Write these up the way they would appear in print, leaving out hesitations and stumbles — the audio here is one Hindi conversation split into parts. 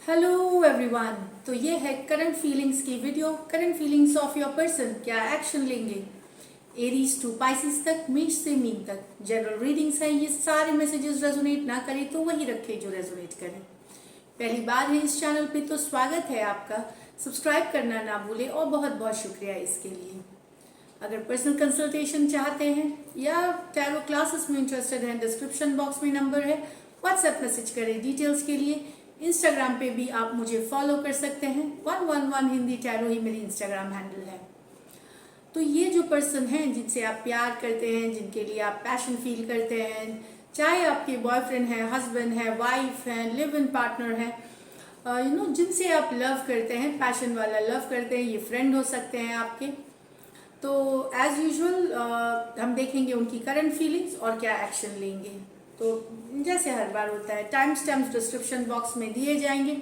Hello everyone. तो ये है करंट फीलिंग्स की video. Current feelings of your person, क्या एक्शन लेंगे। एरीज टू पाइसिस तक, मेष से मीन तक जनरल रीडिंग्स है। ये सारे मैसेजेस रेजोनेट ना करें तो वही रखें जो रेजोनेट करें। पहली बार है इस चैनल पे तो स्वागत है आपका। सब्सक्राइब करना ना भूलें और बहुत बहुत शुक्रिया इसके लिए। अगर पर्सनल कंसल्टेशन चाहते हैं या टैरो क्लासेस में इंटरेस्टेड हैं, डिस्क्रिप्शन बॉक्स में नंबर है, व्हाट्सएप मैसेज करें डिटेल्स के लिए। इंस्टाग्राम पे भी आप मुझे फॉलो कर सकते हैं। 111 हिंदी टैरो ही मेरी इंस्टाग्राम हैंडल है। तो ये जो पर्सन हैं जिनसे आप प्यार करते हैं, जिनके लिए आप पैशन फील करते हैं, चाहे आपके बॉयफ्रेंड है, हस्बैंड है, वाइफ है, लिव इन पार्टनर है, जिनसे आप लव करते हैं, पैशन वाला लव करते हैं, ये फ्रेंड हो सकते हैं आपके। तो एज यूजुअल हम देखेंगे उनकी करंट फीलिंग्स और क्या एक्शन लेंगे। तो जैसे हर बार होता है, टाइम स्टैम्प्स डिस्क्रिप्शन बॉक्स में दिए जाएंगे,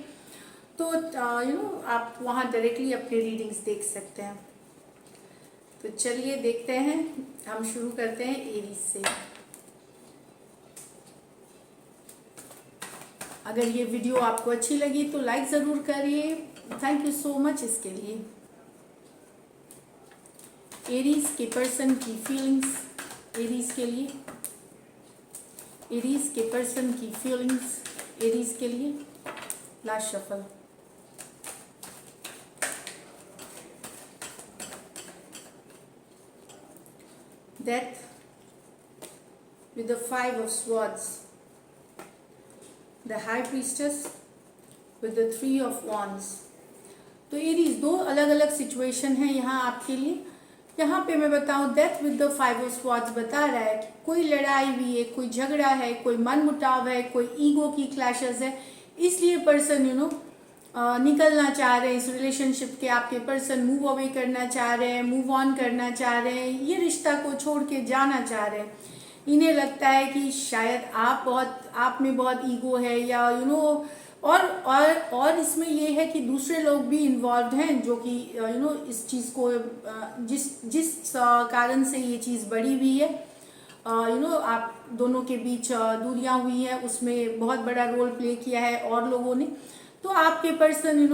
तो आप वहाँ डायरेक्टली अपने रीडिंग्स देख सकते हैं। तो चलिए देखते हैं, हम शुरू करते हैं एरीज से। अगर ये वीडियो आपको अच्छी लगी तो लाइक ज़रूर करिए। थैंक यू सो मच इसके लिए। एरीज के पर्सन की फीलिंग्स, एरीज के लिए, एरीज के पर्सन की फीलिंग्स, एरीज के लिए। Last shuffle. Death with the 5 of swords, the high priestess with the 3 of wands। तो एरीज दो अलग अलग सिचुएशन है यहाँ आपके लिए। यहाँ पे मैं बताऊँ, death with the 5 of swords बता रहा है कि कोई लड़ाई हुई है, कोई झगड़ा है, कोई मनमुटाव है, कोई ईगो की क्लैशेस है, इसलिए पर्सन निकलना चाह रहे हैं इस रिलेशनशिप के। आपके पर्सन मूव अवे करना चाह रहे हैं, मूव ऑन करना चाह रहे हैं, ये रिश्ता को छोड़ के जाना चाह रहे हैं। इन्हें लगता है कि शायद आप में बहुत ईगो है, या और इसमें ये है कि दूसरे लोग भी इन्वॉल्व हैं, जो कि इस चीज़ को जिस कारण से ये चीज़ बढ़ी हुई है, आप दोनों के बीच दूरियां हुई है, उसमें बहुत बड़ा रोल प्ले किया है और लोगों ने। तो आपके पर्सन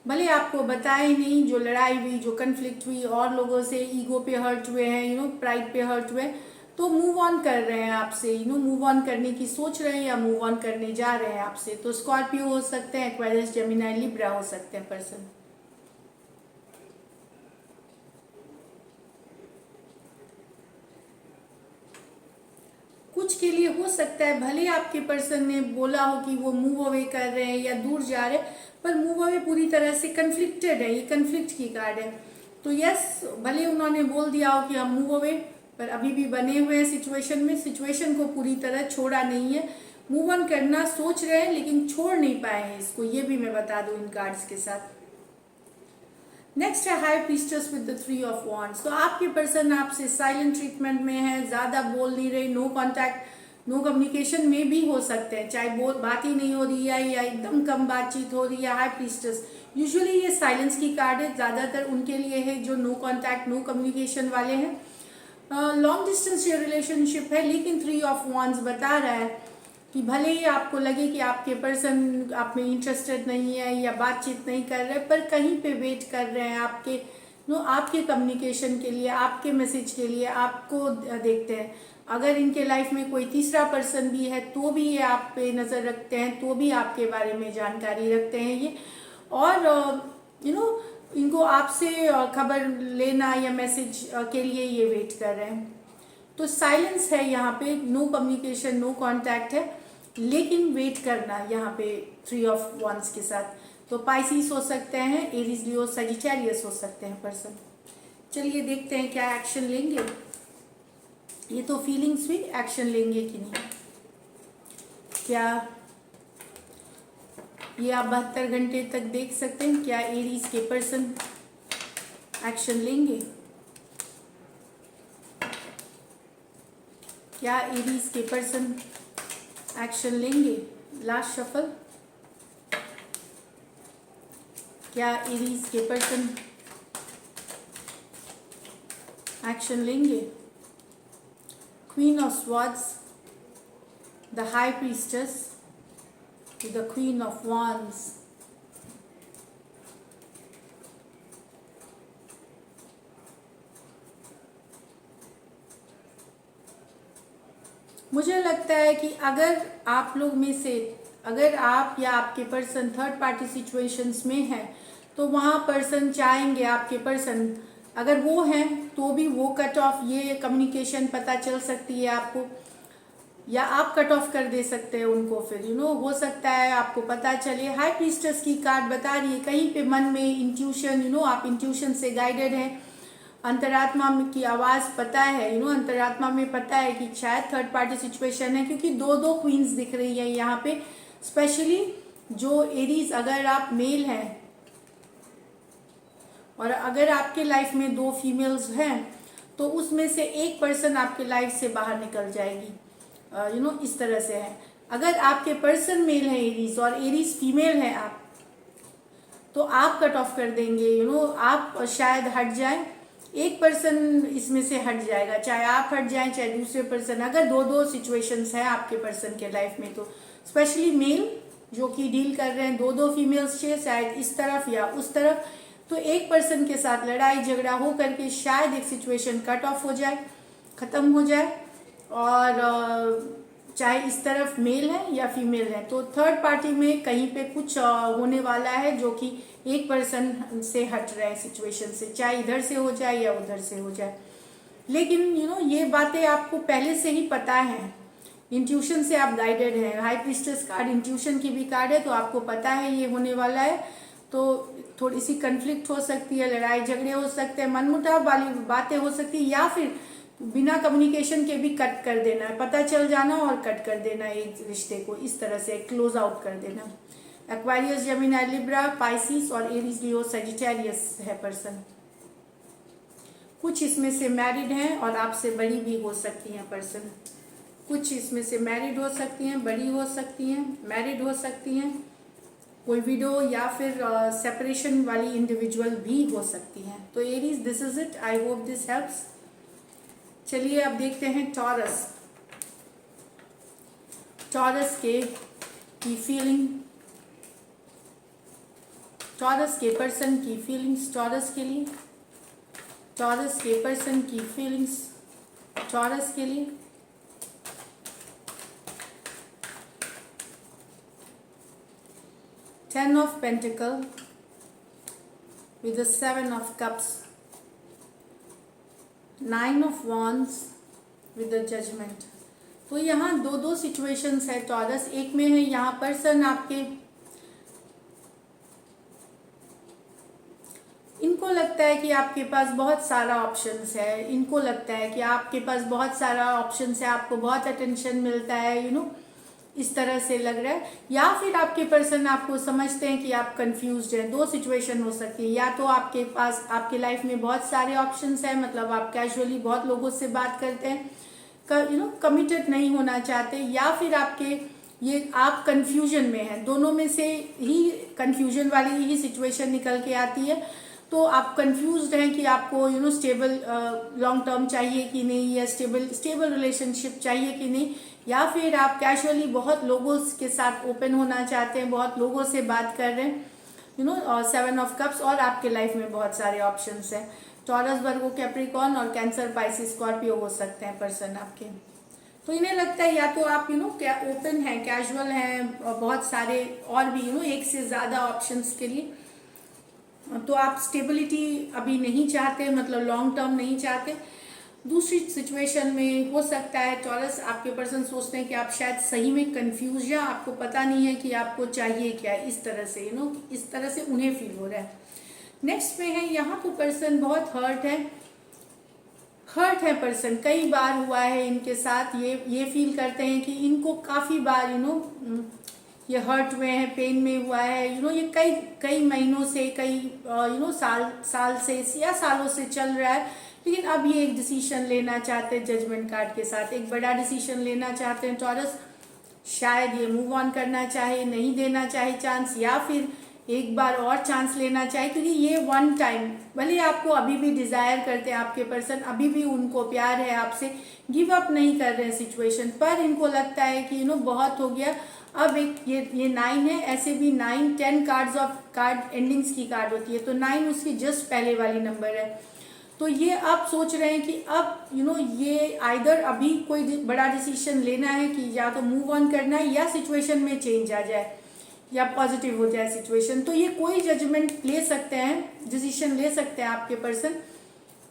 भले आपको बताए नहीं, जो लड़ाई हुई, जो कन्फ्लिक्ट हुई, और लोगों से ईगो पे हर्ट हुए हैं, प्राइड पे हर्ट हुए, तो मूव ऑन कर रहे हैं आपसे, मूव ऑन करने की सोच रहे हैं या मूव ऑन करने जा रहे हैं आपसे। तो स्कॉर्पियो हो सकते हैं, एक्वेरियस, जेमिनी, लिब्रा हो सकते हैं पर्सन। कुछ के लिए हो सकता है भले आपके पर्सन ने बोला हो कि वो मूव अवे कर रहे हैं या दूर जा रहे हैं, पर मूव अवे पूरी तरह से कन्फ्लिक्टेड है, ये कन्फ्लिक्ट की कार्ड है। तो यस, भले उन्होंने बोल दिया हो कि हम मूव अवे, पर अभी भी बने हुए हैं सिचुएशन में, सिचुएशन को पूरी तरह छोड़ा नहीं है। मूव ऑन करना सोच रहे हैं लेकिन छोड़ नहीं पाए हैं इसको, ये भी मैं बता दूं इन कार्ड्स के साथ। नेक्स्ट है high priestess with the 3 of wands. तो आपके पर्सन आपसे साइलेंट ट्रीटमेंट में है, ज़्यादा बोल नहीं रहे, नो कॉन्टैक्ट, नो कम्युनिकेशन में भी हो सकते हैं, चाहे बात ही नहीं हो रही है या एकदम कम बातचीत हो रही है। हाई प्रीस्टेस यूजुअली ये साइलेंस की कार्ड है, ज़्यादातर उनके लिए है जो नो कॉन्टैक्ट, नो कम्युनिकेशन वाले हैं। लॉन्ग डिस्टेंस ये रिलेशनशिप है, लेकिन 3 ऑफ वॉन्ड्स बता रहा है कि भले ही आपको लगे कि आपके पर्सन आप में इंटरेस्टेड नहीं है या बातचीत नहीं कर रहे, पर कहीं पे वेट कर रहे हैं आपके कम्युनिकेशन के लिए, आपके मैसेज के लिए, आपको देखते हैं। अगर इनके लाइफ में कोई तीसरा पर्सन भी है तो भी ये आप पे नज़र रखते हैं, तो भी आपके बारे में जानकारी रखते हैं ये। और इनको आपसे खबर लेना या मैसेज के लिए ये वेट कर रहे हैं। तो साइलेंस है यहाँ पे, नो कम्युनिकेशन, नो कांटेक्ट है, लेकिन वेट करना यहाँ पे 3 ऑफ वॉन्ड्स के साथ। तो पाइसिस हो सकते हैं, एरीज, लियो, सजिटेरियस हो सकते हैं पर्सन। चलिए देखते हैं क्या एक्शन लेंगे। ये तो फीलिंग्स भी, एक्शन लेंगे कि नहीं। क्या ये आप 72 घंटे तक देख सकते हैं, क्या एरीज के पर्सन एक्शन लेंगे। क्या एरीज के पर्सन एक्शन लेंगे। Last shuffle. क्या एरीज के पर्सन एक्शन लेंगे। Queen of swords, the high priestess, with the Queen of Wands. मुझे लगता है कि अगर आप लोग में से अगर आप या आपके पर्सन थर्ड पार्टी सिचुएशंस में है तो वहाँ पर्सन चाहेंगे, आपके पर्सन अगर वो हैं तो भी वो कट ऑफ, ये कम्युनिकेशन पता चल सकती है आपको, या आप कट ऑफ कर दे सकते हैं उनको। फिर हो सकता है आपको पता चले। हाई प्रीस्टेस की कार्ड बता रही है कहीं पे मन में इंट्यूशन, आप इंट्यूशन से गाइडेड हैं, अंतरात्मा की आवाज़ पता है, अंतरात्मा में पता है कि शायद थर्ड पार्टी सिचुएशन है, क्योंकि दो क्वींस दिख रही है यहाँ पे। स्पेशली जो एरीज, अगर आप मेल हैं और अगर आपके लाइफ में 2 फीमेल्स हैं तो उसमें से एक पर्सन आपके लाइफ से बाहर निकल जाएगी। इस तरह से है। अगर आपके पर्सन मेल है एरीज और एरीज फीमेल है आप, तो आप कट ऑफ कर देंगे, आप शायद हट जाएं, एक पर्सन इसमें से हट जाएगा, चाहे आप हट जाएं चाहे दूसरे पर्सन। अगर दो सिचुएशंस है आपके पर्सन के लाइफ में, तो स्पेशली मेल जो कि डील कर रहे हैं दो फीमेल्स से, शायद इस तरफ या उस तरफ, तो एक पर्सन के साथ लड़ाई झगड़ा हो करके शायद एक सिचुएशन कट ऑफ हो जाए, ख़त्म हो जाए। और चाहे इस तरफ मेल है या फीमेल है, तो थर्ड पार्टी में कहीं पे कुछ होने वाला है जो कि एक पर्सन से हट रहा है सिचुएशन से, चाहे इधर से हो जाए या उधर से हो जाए। लेकिन ये बातें आपको पहले से ही पता है, इंट्यूशन से आप गाइडेड हैं। हाई प्रीस्टेस कार्ड इंट्यूशन की भी कार्ड है, तो आपको पता है ये होने वाला है। तो थोड़ी सी कन्फ्लिक्ट हो सकती है, लड़ाई झगड़े हो सकते हैं, मनमुटाव वाली बातें हो सकती है, या फिर बिना कम्युनिकेशन के भी कट कर देना है, पता चल जाना और कट कर देना एक रिश्ते को, इस तरह से क्लोज आउट कर देना। एक्वारियस, जेमिनी, लिब्रा, पाइसिस और एरीज, लियो, सजिटेरियस है पर्सन। कुछ इसमें से मैरिड हैं और आपसे बड़ी भी हो सकती हैं पर्सन। कुछ इसमें से मैरिड हो सकती हैं, बड़ी हो सकती हैं, मैरिड हो सकती हैं, कोई विडो या फिर सेपरेशन वाली इंडिविजुअल भी हो सकती हैं। तो Aries, this is it. I hope this helps. चलिए अब देखते हैं टॉरस। टॉरस की फीलिंग, टॉरस के पर्सन की फीलिंग्स टॉरस के लिए, टॉरस के पर्सन की फीलिंग्स टॉरस के लिए। Ten of Pentacles with the Seven of Cups, Nine of Wands with the Judgment। तो यहाँ दो सिचुएशंस है टॉरस। एक में है यहाँ पर्सन आपके, इनको लगता है कि आपके पास बहुत सारा ऑप्शंस है, इनको लगता है कि आपके पास बहुत सारा ऑप्शंस है, आपको बहुत अटेंशन मिलता है, इस तरह से लग रहा है। या फिर आपके पर्सन आपको समझते हैं कि आप कंफ्यूज्ड हैं। 2 सिचुएशन हो सकती है, या तो आपके पास आपके लाइफ में बहुत सारे ऑप्शंस हैं, मतलब आप कैजुअली बहुत लोगों से बात करते हैं, कमिटेड नहीं होना चाहते, या फिर आप कंफ्यूजन में हैं। दोनों में से ही कंफ्यूजन वाली ही सिचुएशन निकल के आती है। तो आप कंफ्यूज्ड हैं कि आपको स्टेबल लॉन्ग टर्म चाहिए कि नहीं, या स्टेबल रिलेशनशिप चाहिए कि नहीं, या फिर आप कैजुअली बहुत लोगों के साथ ओपन होना चाहते हैं, बहुत लोगों से बात कर रहे हैं, 7 ऑफ कप्स, और आपके लाइफ में बहुत सारे ऑप्शंस हैं। टॉरस, वर्गो, कैप्रिकॉर्न और कैंसर, पाइसिस, स्कॉर्पियो हो सकते हैं पर्सन आपके। तो इन्हें लगता है या तो आप क्या ओपन हैं, कैजुअल हैं, बहुत सारे और भी एक से ज़्यादा ऑप्शंस के लिए। तो आप स्टेबिलिटी अभी नहीं चाहते, मतलब लॉन्ग टर्म नहीं चाहते। दूसरी सिचुएशन में हो सकता है टॉरस, आपके पर्सन सोचते हैं कि आप शायद सही में कंफ्यूज, या आपको पता नहीं है कि आपको चाहिए क्या, इस तरह से इस तरह से उन्हें फील हो रहा है। नेक्स्ट में है यहाँ तो पर्सन बहुत हर्ट है पर्सन। कई बार हुआ है इनके साथ, ये फील करते हैं कि इनको काफ़ी बार ये हर्ट हुए हैं, पेन में हुआ है, ये कई महीनों से, कई साल से या सालों से चल रहा है। लेकिन अब ये एक डिसीजन लेना चाहते हैं, जजमेंट कार्ड के साथ एक बड़ा डिसीजन लेना चाहते हैं टॉरस। शायद ये मूव ऑन करना चाहे, नहीं देना चाहे चांस, या फिर एक बार और चांस लेना चाहे, क्योंकि ये वन टाइम, भले आपको अभी भी डिज़ायर करते हैं आपके पर्सन, अभी भी उनको प्यार है आपसे, गिव अप नहीं कर रहे हैं सिचुएशन पर। इनको लगता है कि बहुत हो गया, अब एक ये 9 है, ऐसे भी 9 10 कार्ड्स ऑफ कार्ड एंडिंग्स की कार्ड होती है, तो 9 उसकी जस्ट पहले वाली नंबर है। तो ये आप सोच रहे हैं कि अब ये आइदर अभी कोई बड़ा डिसीजन लेना है कि या तो मूव ऑन करना है या सिचुएशन में चेंज आ जाए या पॉजिटिव हो जाए सिचुएशन। तो ये कोई जजमेंट ले सकते हैं, डिसीजन ले सकते हैं आपके पर्सन,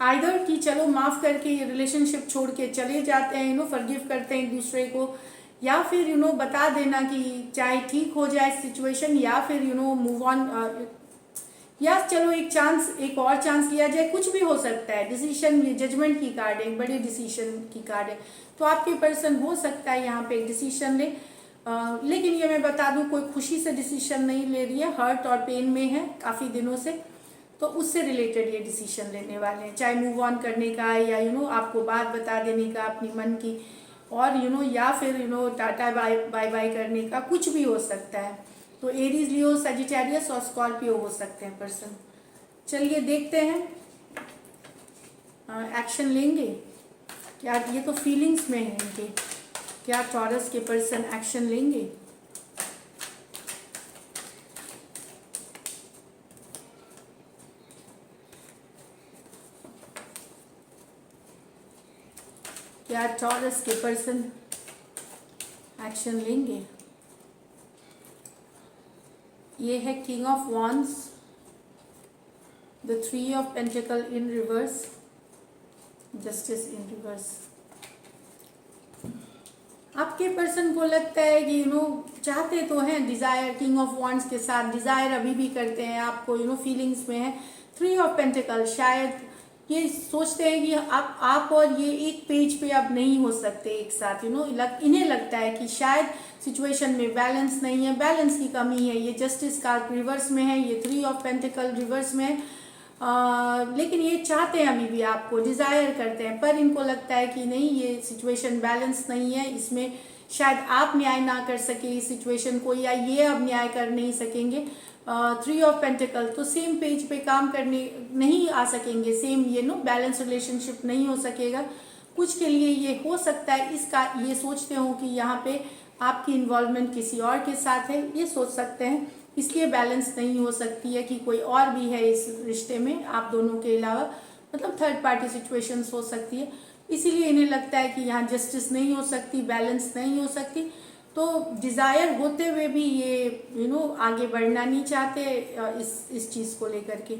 आइदर कि चलो माफ करके ये रिलेशनशिप छोड़ के चले जाते हैं, फॉरगिव करते हैं एक दूसरे को, या फिर बता देना कि चाहे ठीक हो जाए सिचुएशन, या फिर मूव ऑन, या चलो एक और चांस लिया जाए, कुछ भी हो सकता है। डिसीजन, ये जजमेंट की कार्ड है, एक बड़े डिसीजन की कार्ड है। तो आपके पर्सन हो सकता है यहाँ पे एक डिसीजन ले, लेकिन ये मैं बता दूं कोई खुशी से डिसीजन नहीं ले रही है, हर्ट और पेन में है काफ़ी दिनों से, तो उससे रिलेटेड ये डिसीजन लेने वाले हैं, चाहे मूव ऑन करने का या आपको बात बता देने का अपनी मन की, और या फिर टाटा बाय बाय करने का, कुछ भी हो सकता है। तो एरीज, लियो, सजिटेरियस और स्कॉर्पियो हो सकते हैं पर्सन। चलिए देखते हैं एक्शन लेंगे क्या, ये तो फीलिंग्स में है इनके, क्या टॉरस के पर्सन एक्शन लेंगे। क्या टॉरस के पर्सन एक्शन लेंगे। ये है king of wands, the 3 of pentacle in reverse, justice in reverse. आपके पर्सन को लगता है कि चाहते तो हैं, डिजायर, किंग ऑफ वॉन्ड्स के साथ डिजायर अभी भी करते हैं आपको, फीलिंग्स में है। 3 ऑफ पेंटिकल, शायद ये सोचते हैं कि आप और ये एक पेज पे अब नहीं हो सकते एक साथ, इन्हें लगता है कि शायद सिचुएशन में बैलेंस नहीं है, बैलेंस की कमी है। ये जस्टिस कार्ड रिवर्स में है, ये 3 ऑफ पेंटिकल रिवर्स में है, लेकिन ये चाहते हैं अभी भी आपको, डिजायर करते हैं, पर इनको लगता है कि नहीं, ये सिचुएशन बैलेंस नहीं है, इसमें शायद आप न्याय ना कर सके इस सिचुएशन को, या ये अब न्याय कर नहीं सकेंगे। 3 ऑफ पेंटिकल, तो सेम पेज पे काम करने नहीं आ सकेंगे, सेम ये बैलेंस रिलेशनशिप नहीं हो सकेगा। कुछ के लिए ये हो सकता है, इसका ये सोचते हो कि यहाँ पे आपकी इन्वॉल्वमेंट किसी और के साथ है, ये सोच सकते हैं, इसलिए बैलेंस नहीं हो सकती है कि कोई और भी है इस रिश्ते में आप दोनों के अलावा, मतलब थर्ड पार्टी सिचुएशंस हो सकती है, इसीलिए इन्हें लगता है कि यहाँ जस्टिस नहीं हो सकती, बैलेंस नहीं हो सकती। तो डिज़ायर होते हुए भी ये आगे बढ़ना नहीं चाहते इस चीज़ को लेकर के।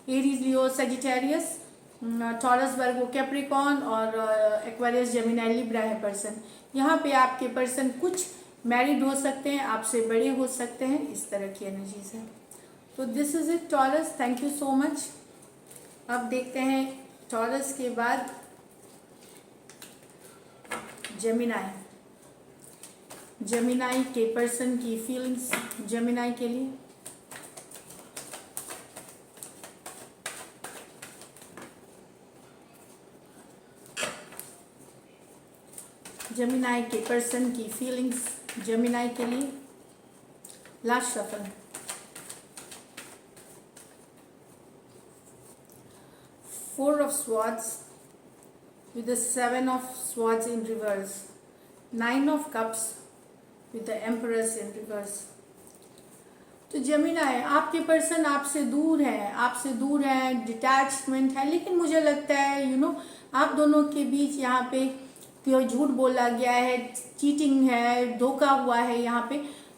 Aries, Leo, Sagittarius, taurus, Virgo, Capricorn और एक्वेरियस, जेमिनी, लिब्रा है पर्सन। यहाँ पे आपके पर्सन कुछ मैरिड हो सकते हैं, आपसे बड़े हो सकते हैं, इस तरह की एनर्जीज है। तो this is it taurus, thank you so much. अब देखते हैं टॉरस के बाद जेमिनी। जेमिनी के पर्सन की फीलिंग्स जेमिनी के लिए। जेमिनी के पर्सन की फीलिंग्स जेमिनी के लिए। Last shuffle. Four of Swords with the 7 of Swords in reverse. 9 of Cups with the Empress in reverse. तो जेमिनी, आपके पर्सन आपसे दूर है, डिटैचमेंट है, लेकिन मुझे लगता है आप दोनों के बीच यहाँ पे कोई झूठ बोला गया है, चीटिंग है, धोखा हुआ है यहाँ पे।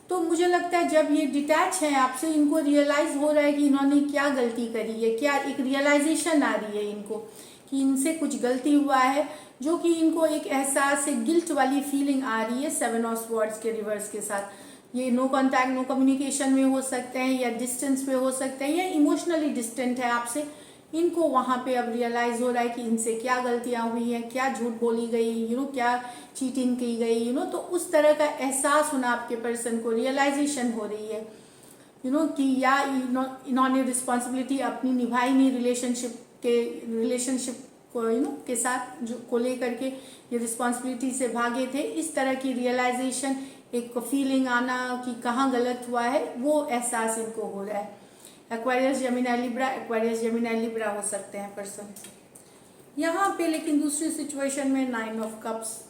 तो मुझे लगता है जब ये डिटैच है आपसे, इनको रियलाइज हो रहा है कि इन्होंने क्या गलती करी है, क्या एक रियलाइजेशन आ रही है इनको कि इनसे कुछ गलती हुआ है, जो कि इनको एक एहसास है, गिल्ट वाली फीलिंग आ रही है 7 ऑफ स्वॉर्ड्स के रिवर्स के साथ। ये नो कॉन्टैक्ट, नो कम्युनिकेशन में हो सकते हैं, या डिस्टेंस में हो सकते हैं, या इमोशनली डिस्टेंट है आपसे। इनको वहाँ पे अब रियलाइज हो रहा है कि इनसे क्या गलतियाँ हुई हैं, क्या झूठ बोली गई, क्या चीटिंग की गई, तो उस तरह का एहसास होना आपके पर्सन को, रियलाइजेशन हो रही है कि या इन्होंने रिस्पॉन्सिबिलिटी अपनी निभाई नहीं रिलेशनशिप को के साथ जो को लेकर के ये रिस्पॉन्सिबिलिटी से भागे थे। इस तरह की रियलाइजेशन, एक फीलिंग आना कि कहाँ गलत हुआ है, वो एहसास इनको हो रहा है। Aquarius, Gemini, Libra, Aquarius, Gemini, Libra हो सकते हैं पर्सन यहाँ पे। लेकिन दूसरी सिचुएशन में 9 ऑफ कप्स,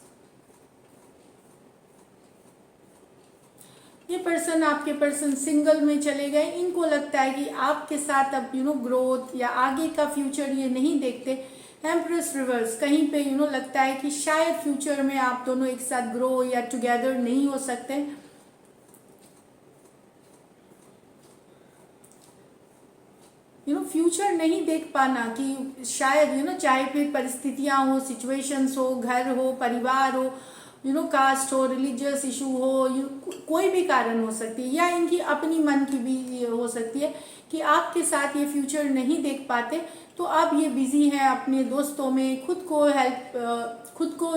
ये पर्सन, आपके पर्सन सिंगल में चले गए। इनको लगता है कि आपके साथ अब ग्रोथ या आगे का फ्यूचर ये नहीं देखते। एम्प्रेस रिवर्स, कहीं पे लगता है कि शायद फ्यूचर में आप दोनों एक साथ ग्रो या टुगेदर नहीं हो सकते। फ्यूचर नहीं देख पाना कि शायद चाहे फिर परिस्थितियां हो, सिचुएशंस हो, घर हो, परिवार हो, कास्ट हो, रिलीजियस इशू हो, कोई भी कारण हो सकती है, या इनकी अपनी मन की भी हो सकती है कि आपके साथ ये फ्यूचर नहीं देख पाते। तो आप ये बिजी हैं अपने दोस्तों में, खुद को खुद को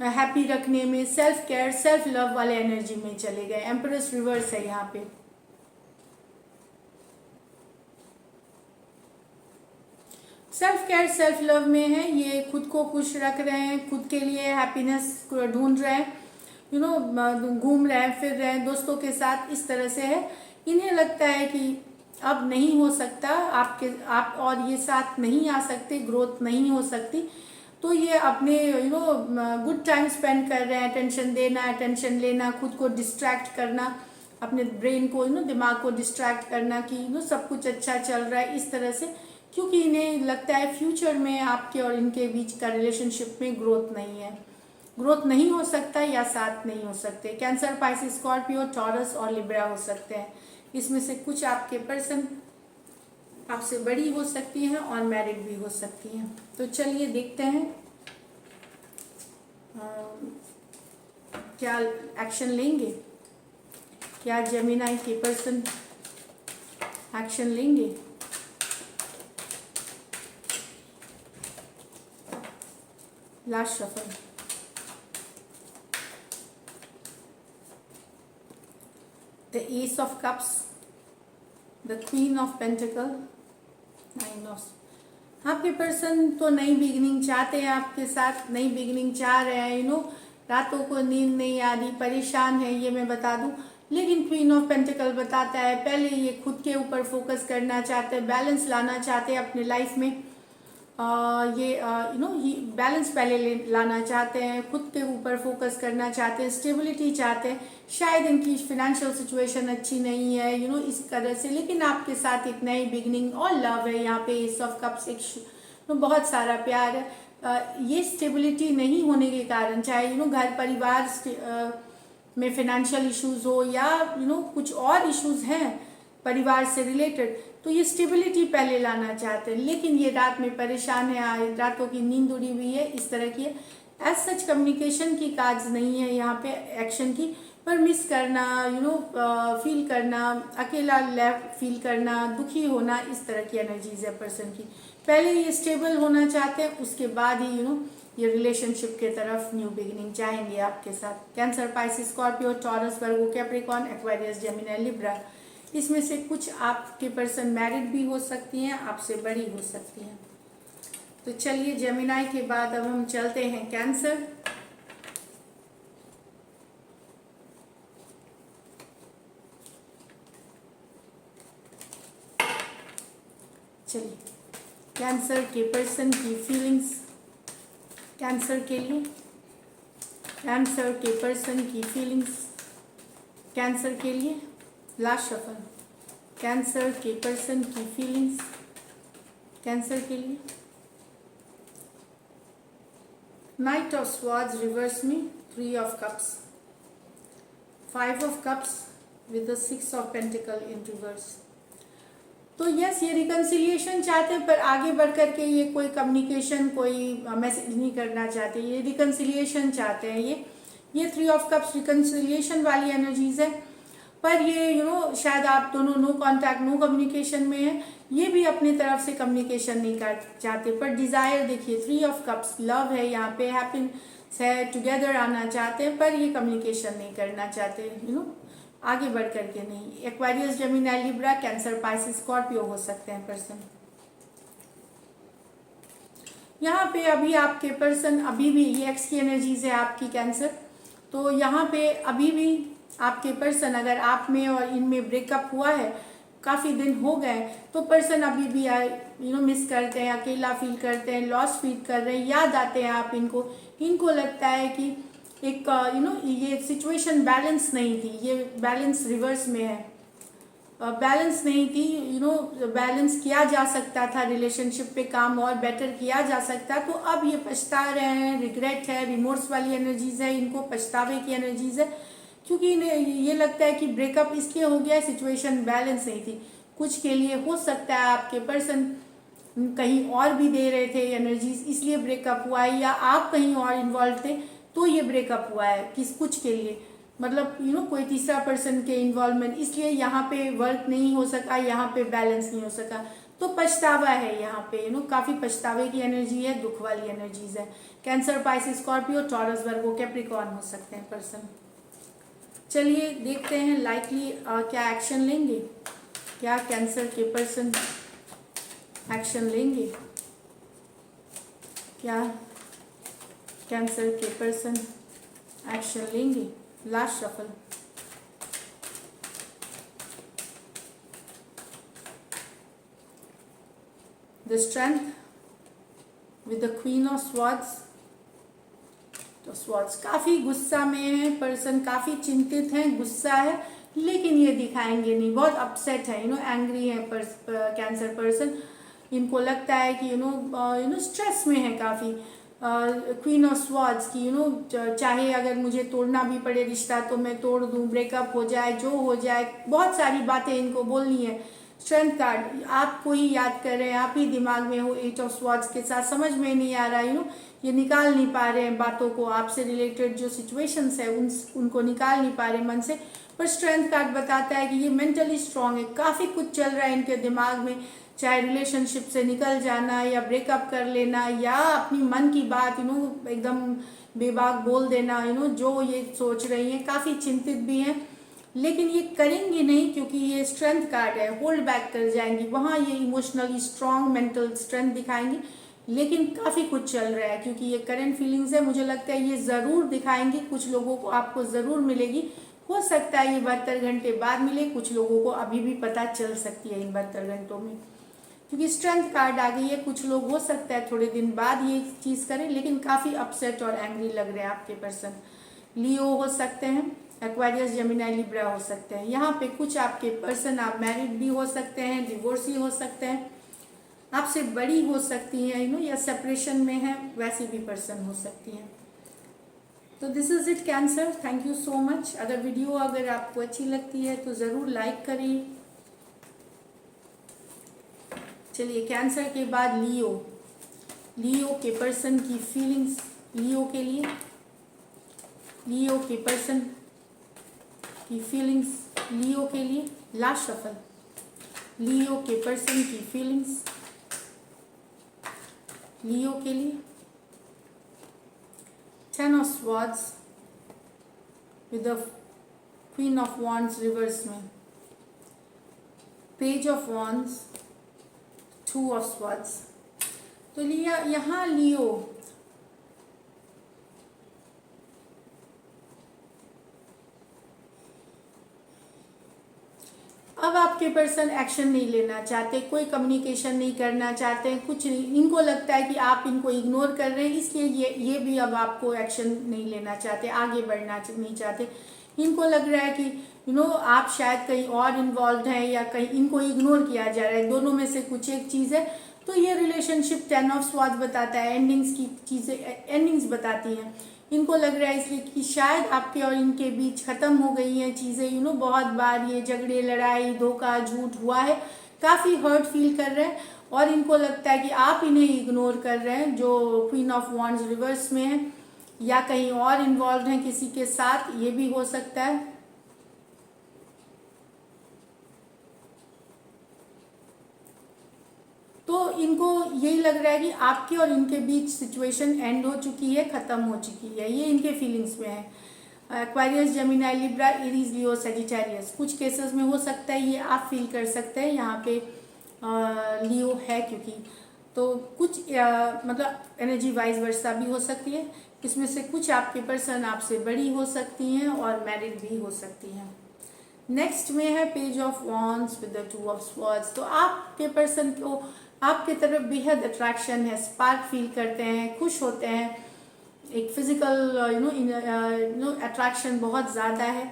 हैप्पी रखने में, सेल्फ केयर, सेल्फ लव वाले एनर्जी में चले गए। एम्प्रेस रिवर्स है यहाँ पे। सेल्फ केयर, सेल्फ लव में है, ये खुद को खुश रख रहे हैं, खुद के लिए हैप्पीनेस ढूंढ रहे हैं, घूम रहे हैं, फिर रहे हैं दोस्तों के साथ, इस तरह से है। इन्हें लगता है कि अब नहीं हो सकता आप और ये साथ नहीं आ सकते, ग्रोथ नहीं हो सकती। तो ये अपने गुड टाइम स्पेंड कर रहे हैं, टेंशन देना, टेंशन लेना, खुद को डिस्ट्रैक्ट करना, अपने ब्रेन को दिमाग को डिस्ट्रैक्ट करना कि सब कुछ अच्छा चल रहा है, इस तरह से। क्योंकि इन्हें लगता है फ्यूचर में आपके और इनके बीच का रिलेशनशिप में ग्रोथ नहीं है, ग्रोथ नहीं हो सकता या साथ नहीं हो सकते। कैंसर, पाइसिस, स्कॉर्पियो, टॉरस और लिब्रा हो सकते हैं। इसमें से कुछ आपके पर्सन आपसे बड़ी हो सकती हैं और मैरिड भी हो सकती हैं। तो चलिए देखते हैं क्या एक्शन लेंगे, क्या जेमिनाई के पर्सन एक्शन लेंगे। Last shuffle, the S of cups, the queen of pentacle, 9 of. आपके पर्सन तो नई बिगिनिंग चाहते हैं, आपके साथ नई बिगिनिंग चाह रहे हैं। रातों को नींद नहीं आ रही, परेशान है, ये मैं बता दूं। लेकिन क्वीन ऑफ पेंटिकल बताता है पहले ये खुद के ऊपर फोकस करना चाहते हैं, बैलेंस लाना चाहते हैं अपने लाइफ में। ये बैलेंस पहले लाना चाहते हैं, खुद के ऊपर फोकस करना चाहते हैं, स्टेबिलिटी चाहते हैं। शायद इनकी फाइनेंशियल सिचुएशन अच्छी नहीं है, इस तरह से। लेकिन आपके साथ एक नई बिगनिंग और लव है यहाँ पे। एस ऑफ कप्स, एक बहुत सारा प्यार है। ये स्टेबिलिटी नहीं होने के कारण, चाहे घर परिवार में फाइनेंशियल इश्यूज हो या कुछ और इश्यूज हैं परिवार से रिलेटेड, तो ये स्टेबिलिटी पहले लाना चाहते हैं। लेकिन ये रात में परेशान है, रातों की नींद उड़ी हुई है, इस तरह की है। एज सच कम्युनिकेशन की काज नहीं है यहाँ पे, एक्शन की, पर मिस करना, फील करना, अकेला लेफ्ट फील करना, दुखी होना, इस तरह की एनर्जीज है पर्सन की। पहले ये स्टेबल होना चाहते हैं, उसके बाद ही ये रिलेशनशिप के तरफ न्यू बिगिनिंग चाहेंगे आपके साथ। Cancer, Pisces, Scorpio, Taurus, Virgo, Capricorn, Aquarius, Gemini, Libra. इसमें से कुछ आपके पर्सन मैरिड भी हो सकती हैं, आपसे बड़ी हो सकती हैं। तो चलिए जेमिनी के बाद अब हम चलते हैं कैंसर। चलिए कैंसर के पर्सन की फीलिंग्स कैंसर के लिए, कैंसर के पर्सन की फीलिंग्स कैंसर के लिए। लास्ट शफल, कैंसर के पर्सन की फीलिंग्स कैंसर के लिए। नाइट ऑफ स्वॉर्ड्स रिवर्स में, 3 of cups, 5 of cups with the 6 of pentacle in reverse. तो यस, ये रिकन्सिलिएशन चाहते हैं, पर आगे बढ़ कर के ये कोई कम्युनिकेशन, कोई मैसेज नहीं करना चाहते, ये रिकन्सिलिएशन चाहते हैं। ये 3 ऑफ कप्स रिकन्सिलिएशन वाली एनर्जीज है। पर ये शायद आप दोनों नो कांटेक्ट, नो कम्युनिकेशन में है। ये भी अपनी तरफ से कम्युनिकेशन नहीं कर चाहते, पर डिजायर देखिए, 3 ऑफ कप्स, लव है यहाँ पे, हैप्पीनेस है, टुगेदर आना चाहते हैं, पर ये कम्युनिकेशन नहीं करना चाहते, आगे बढ़ करके नहीं। Aquarius, Gemini, Libra, Cancer, Pisces, Scorpio हो सकते हैं पर्सन। यहाँ पे अभी आपके पर्सन अभी भी, ये एक्स की एनर्जीज है आपकी कैंसर, तो यहाँ पे अभी भी आपके पर्सन, अगर आप में और इनमें ब्रेकअप हुआ है, काफ़ी दिन हो गए, तो पर्सन अभी भी मिस करते हैं, अकेला फील करते हैं, लॉस फील कर रहे हैं, याद आते हैं आप इनको। इनको लगता है कि एक ये सिचुएशन बैलेंस नहीं थी, ये बैलेंस रिवर्स में है, बैलेंस नहीं थी, बैलेंस किया जा सकता था, रिलेशनशिप पे काम और बेटर किया जा सकता। तो अब ये पछता रहे हैं, रिग्रेट है, रिमोर्स वाली एनर्जीज है, इनको पछतावे की एनर्जीज है, क्योंकि इन्हें ये लगता है कि ब्रेकअप इसलिए हो गया, सिचुएशन बैलेंस नहीं थी। कुछ के लिए हो सकता है आपके पर्सन कहीं और भी दे रहे थे एनर्जीज, इसलिए ब्रेकअप हुआ है, या आप कहीं और इन्वॉल्व थे तो ये ब्रेकअप हुआ है। किस कुछ के लिए मतलब कोई तीसरा पर्सन के इन्वॉल्वमेंट, इसलिए यहाँ पे वर्क नहीं हो सका, यहाँ पे बैलेंस नहीं हो सका, तो पछतावा है यहाँ पे। काफी पछतावे की एनर्जी है, दुख वाली एनर्जीज है। Cancer, Pisces, Scorpio, Taurus, Virgo, Capricorn हो सकते हैं पर्सन। चलिए देखते हैं लाइकली क्या एक्शन लेंगे, क्या कैंसर के पर्सन एक्शन लेंगे, क्या कैंसर के पर्सन एक्शन लेंगे। Last shuffle. The strength with the queen of swords. तो स्वॉर्ड्स काफी गुस्सा में है पर्सन, काफी चिंतित है, गुस्सा है, लेकिन ये दिखाएंगे नहीं, बहुत अपसेट है, एंग्री है कैंसर पर्सन। इनको लगता है कि स्ट्रेस में है काफी। क्वीन ऑफ स्वॉर्ड्स की चाहे अगर मुझे तोड़ना भी पड़े रिश्ता तो मैं तोड़ दूं, ब्रेकअप हो जाए, जो हो जाए, बहुत सारी बातें इनको बोलनी है। स्ट्रेंथ कार्ड आपको ही याद कर रहे हैं, आप ही दिमाग में हो एट ऑफ स्वॉर्ड्स के साथ, समझ में नहीं आ रहा ये निकाल नहीं पा रहे हैं बातों को, आपसे रिलेटेड जो सिचुएशंस है उनको निकाल नहीं पा रहे मन से। पर स्ट्रेंथ कार्ड बताता है कि ये मेंटली स्ट्रांग है, काफी कुछ चल रहा है इनके दिमाग में, चाहे रिलेशनशिप से निकल जाना या ब्रेकअप कर लेना या अपनी मन की बात एकदम बेबाक बोल देना, जो ये सोच रही हैं, काफी चिंतित भी हैं, लेकिन ये करेंगी नहीं क्योंकि ये स्ट्रेंथ कार्ड है, होल्ड बैक कर जाएंगी। वहाँ ये इमोशनली स्ट्रांग मेंटल स्ट्रेंथ दिखाएंगी, लेकिन काफ़ी कुछ चल रहा है क्योंकि ये करंट फीलिंग्स है, मुझे लगता है ये ज़रूर दिखाएंगी, कुछ लोगों को आपको ज़रूर मिलेगी। हो सकता है ये 72 घंटे बाद मिले, कुछ लोगों को अभी भी पता चल सकती है इन 72 घंटों में, क्योंकि स्ट्रेंथ कार्ड आ गई है। कुछ लोग हो सकता है थोड़े दिन बाद ये चीज़ करें, लेकिन काफ़ी अपसेट और एंग्री लग रहे हैं आपके पर्सन। लियो हो सकते हैं, एक्वेरियस, जेमिनी, लिब्रा हो सकते हैं। यहाँ पे कुछ आपके पर्सन आप मैरिड भी हो सकते हैं, डिवोर्सी हो सकते हैं, आपसे बड़ी हो सकती हैं या सेपरेशन में है, वैसे भी पर्सन हो सकती हैं। तो this is it cancer, thank you so much. अगर वीडियो अगर आपको अच्छी लगती है तो ज़रूर लाइक करिए। चलिए कैंसर के बाद लियो, लियो के पर्सन की फीलिंग्स, लियो के लिए, लियो के पर्सन की फीलिंग्स, लियो के लिए लास्ट शफल। लियो के पर्सन की फीलिंग्स, लियो के लिए 10 of swords with the queen of wands reverse में, page of wands, 2 of swords. तो लिया यहाँ लियो अब आपके पर्सन एक्शन नहीं लेना चाहते, कोई कम्युनिकेशन नहीं करना चाहते, कुछ नहीं, इनको लगता है कि आप इनको इग्नोर कर रहे हैं, इसलिए ये भी अब आपको एक्शन नहीं लेना चाहते, आगे बढ़ना नहीं चाहते। इनको लग रहा है कि आप शायद कहीं और इन्वॉल्व हैं या कहीं इनको इग्नोर किया जा रहा है, दोनों में से कुछ एक चीज़ है। तो ये रिलेशनशिप 10 ऑफ स्वॉर्ड्स बताता है, एंडिंग्स की चीज़ें, एंडिंग्स बताती हैं। इनको लग रहा है इसलिए कि शायद आपके और इनके बीच ख़त्म हो गई हैं चीज़ें, बहुत बार ये झगड़े, लड़ाई, धोखा, झूठ हुआ है, काफ़ी हर्ट फील कर रहे हैं और इनको लगता है कि आप इन्हें इग्नोर कर रहे हैं, जो क्वीन ऑफ वॉन्ड्स रिवर्स में है, या कहीं और इन्वॉल्व हैं किसी के साथ, ये भी हो सकता है। तो इनको यही लग रहा है कि आपके और इनके बीच सिचुएशन एंड हो चुकी है, ख़त्म हो चुकी है, ये इनके फीलिंग्स में है। Aquarius, Gemini, Libra, Aries, Leo, Sagittarius, कुछ केसेस में हो सकता है ये आप फील कर सकते हैं, यहाँ पे लियो है क्योंकि, तो कुछ मतलब एनर्जी वाइज वर्सा भी हो सकती है। इसमें से कुछ आपके पर्सन आपसे बड़ी हो सकती हैं और मैरिड भी हो सकती हैं। नेक्स्ट में है page of wands with the 2 of swords. तो आपके पर्सन को आपके तरफ बेहद अट्रैक्शन है, स्पार्क फील करते हैं, खुश होते हैं, एक फिजिकल अट्रैक्शन बहुत ज़्यादा है,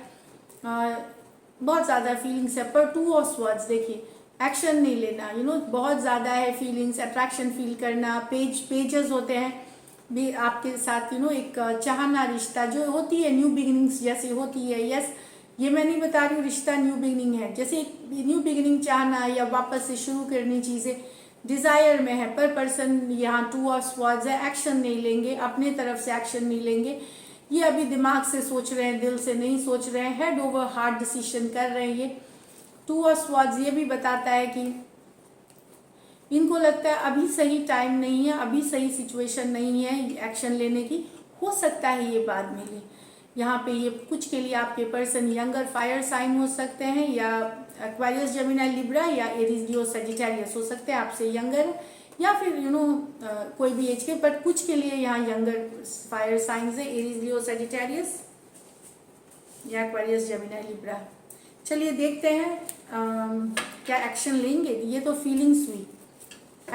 बहुत ज़्यादा फीलिंग्स है। पर 2 ऑफ स्वॉर्ड्स देखिए, एक्शन नहीं लेना, बहुत ज़्यादा है फीलिंग्स, अट्रैक्शन फील करना। पेजेस होते हैं भी आपके साथ, एक चाहना रिश्ता जो होती है न्यू बिगिनिंग्स जैसी होती है। यस, ये मैं नहीं बता रही हूँ रिश्ता न्यू बिगिनिंग है, जैसे एक न्यू बिगिनिंग चाहना या वापस से शुरू करनी चीज़ें डिज़ायर में है। पर पर्सन यहाँ 2 ऑफ स्वॉर्ड्स है, एक्शन नहीं लेंगे, अपने तरफ से एक्शन नहीं लेंगे। ये अभी दिमाग से सोच रहे हैं, दिल से नहीं सोच रहे हैं, हेड ओवर हार्ट डिसीजन कर रहे हैं। ये 2 ऑफ स्वॉर्ड्स ये भी बताता है कि इनको लगता है अभी सही टाइम नहीं है, अभी सही सिचुएशन नहीं है एक्शन लेने की, हो सकता है ये बाद में ले। यहाँ पे ये कुछ के लिए आपके पर्सन यंगर फायर साइन हो सकते हैं, या एक्वारियस, जेमिनी, लिब्रा, या एरीज, लियो, सजिटेरियस हो सकते हैं आपसे यंगर, या फिर कोई भी एज के। बट कुछ के लिए यहाँ यंगर फायर साइंस है, एरीज, लियो, सजिटेरियस या एक्वारियस, जेमिनी, लिब्रा। चलिए देखते हैं क्या एक्शन लेंगे। ये तो फीलिंग्स हुई,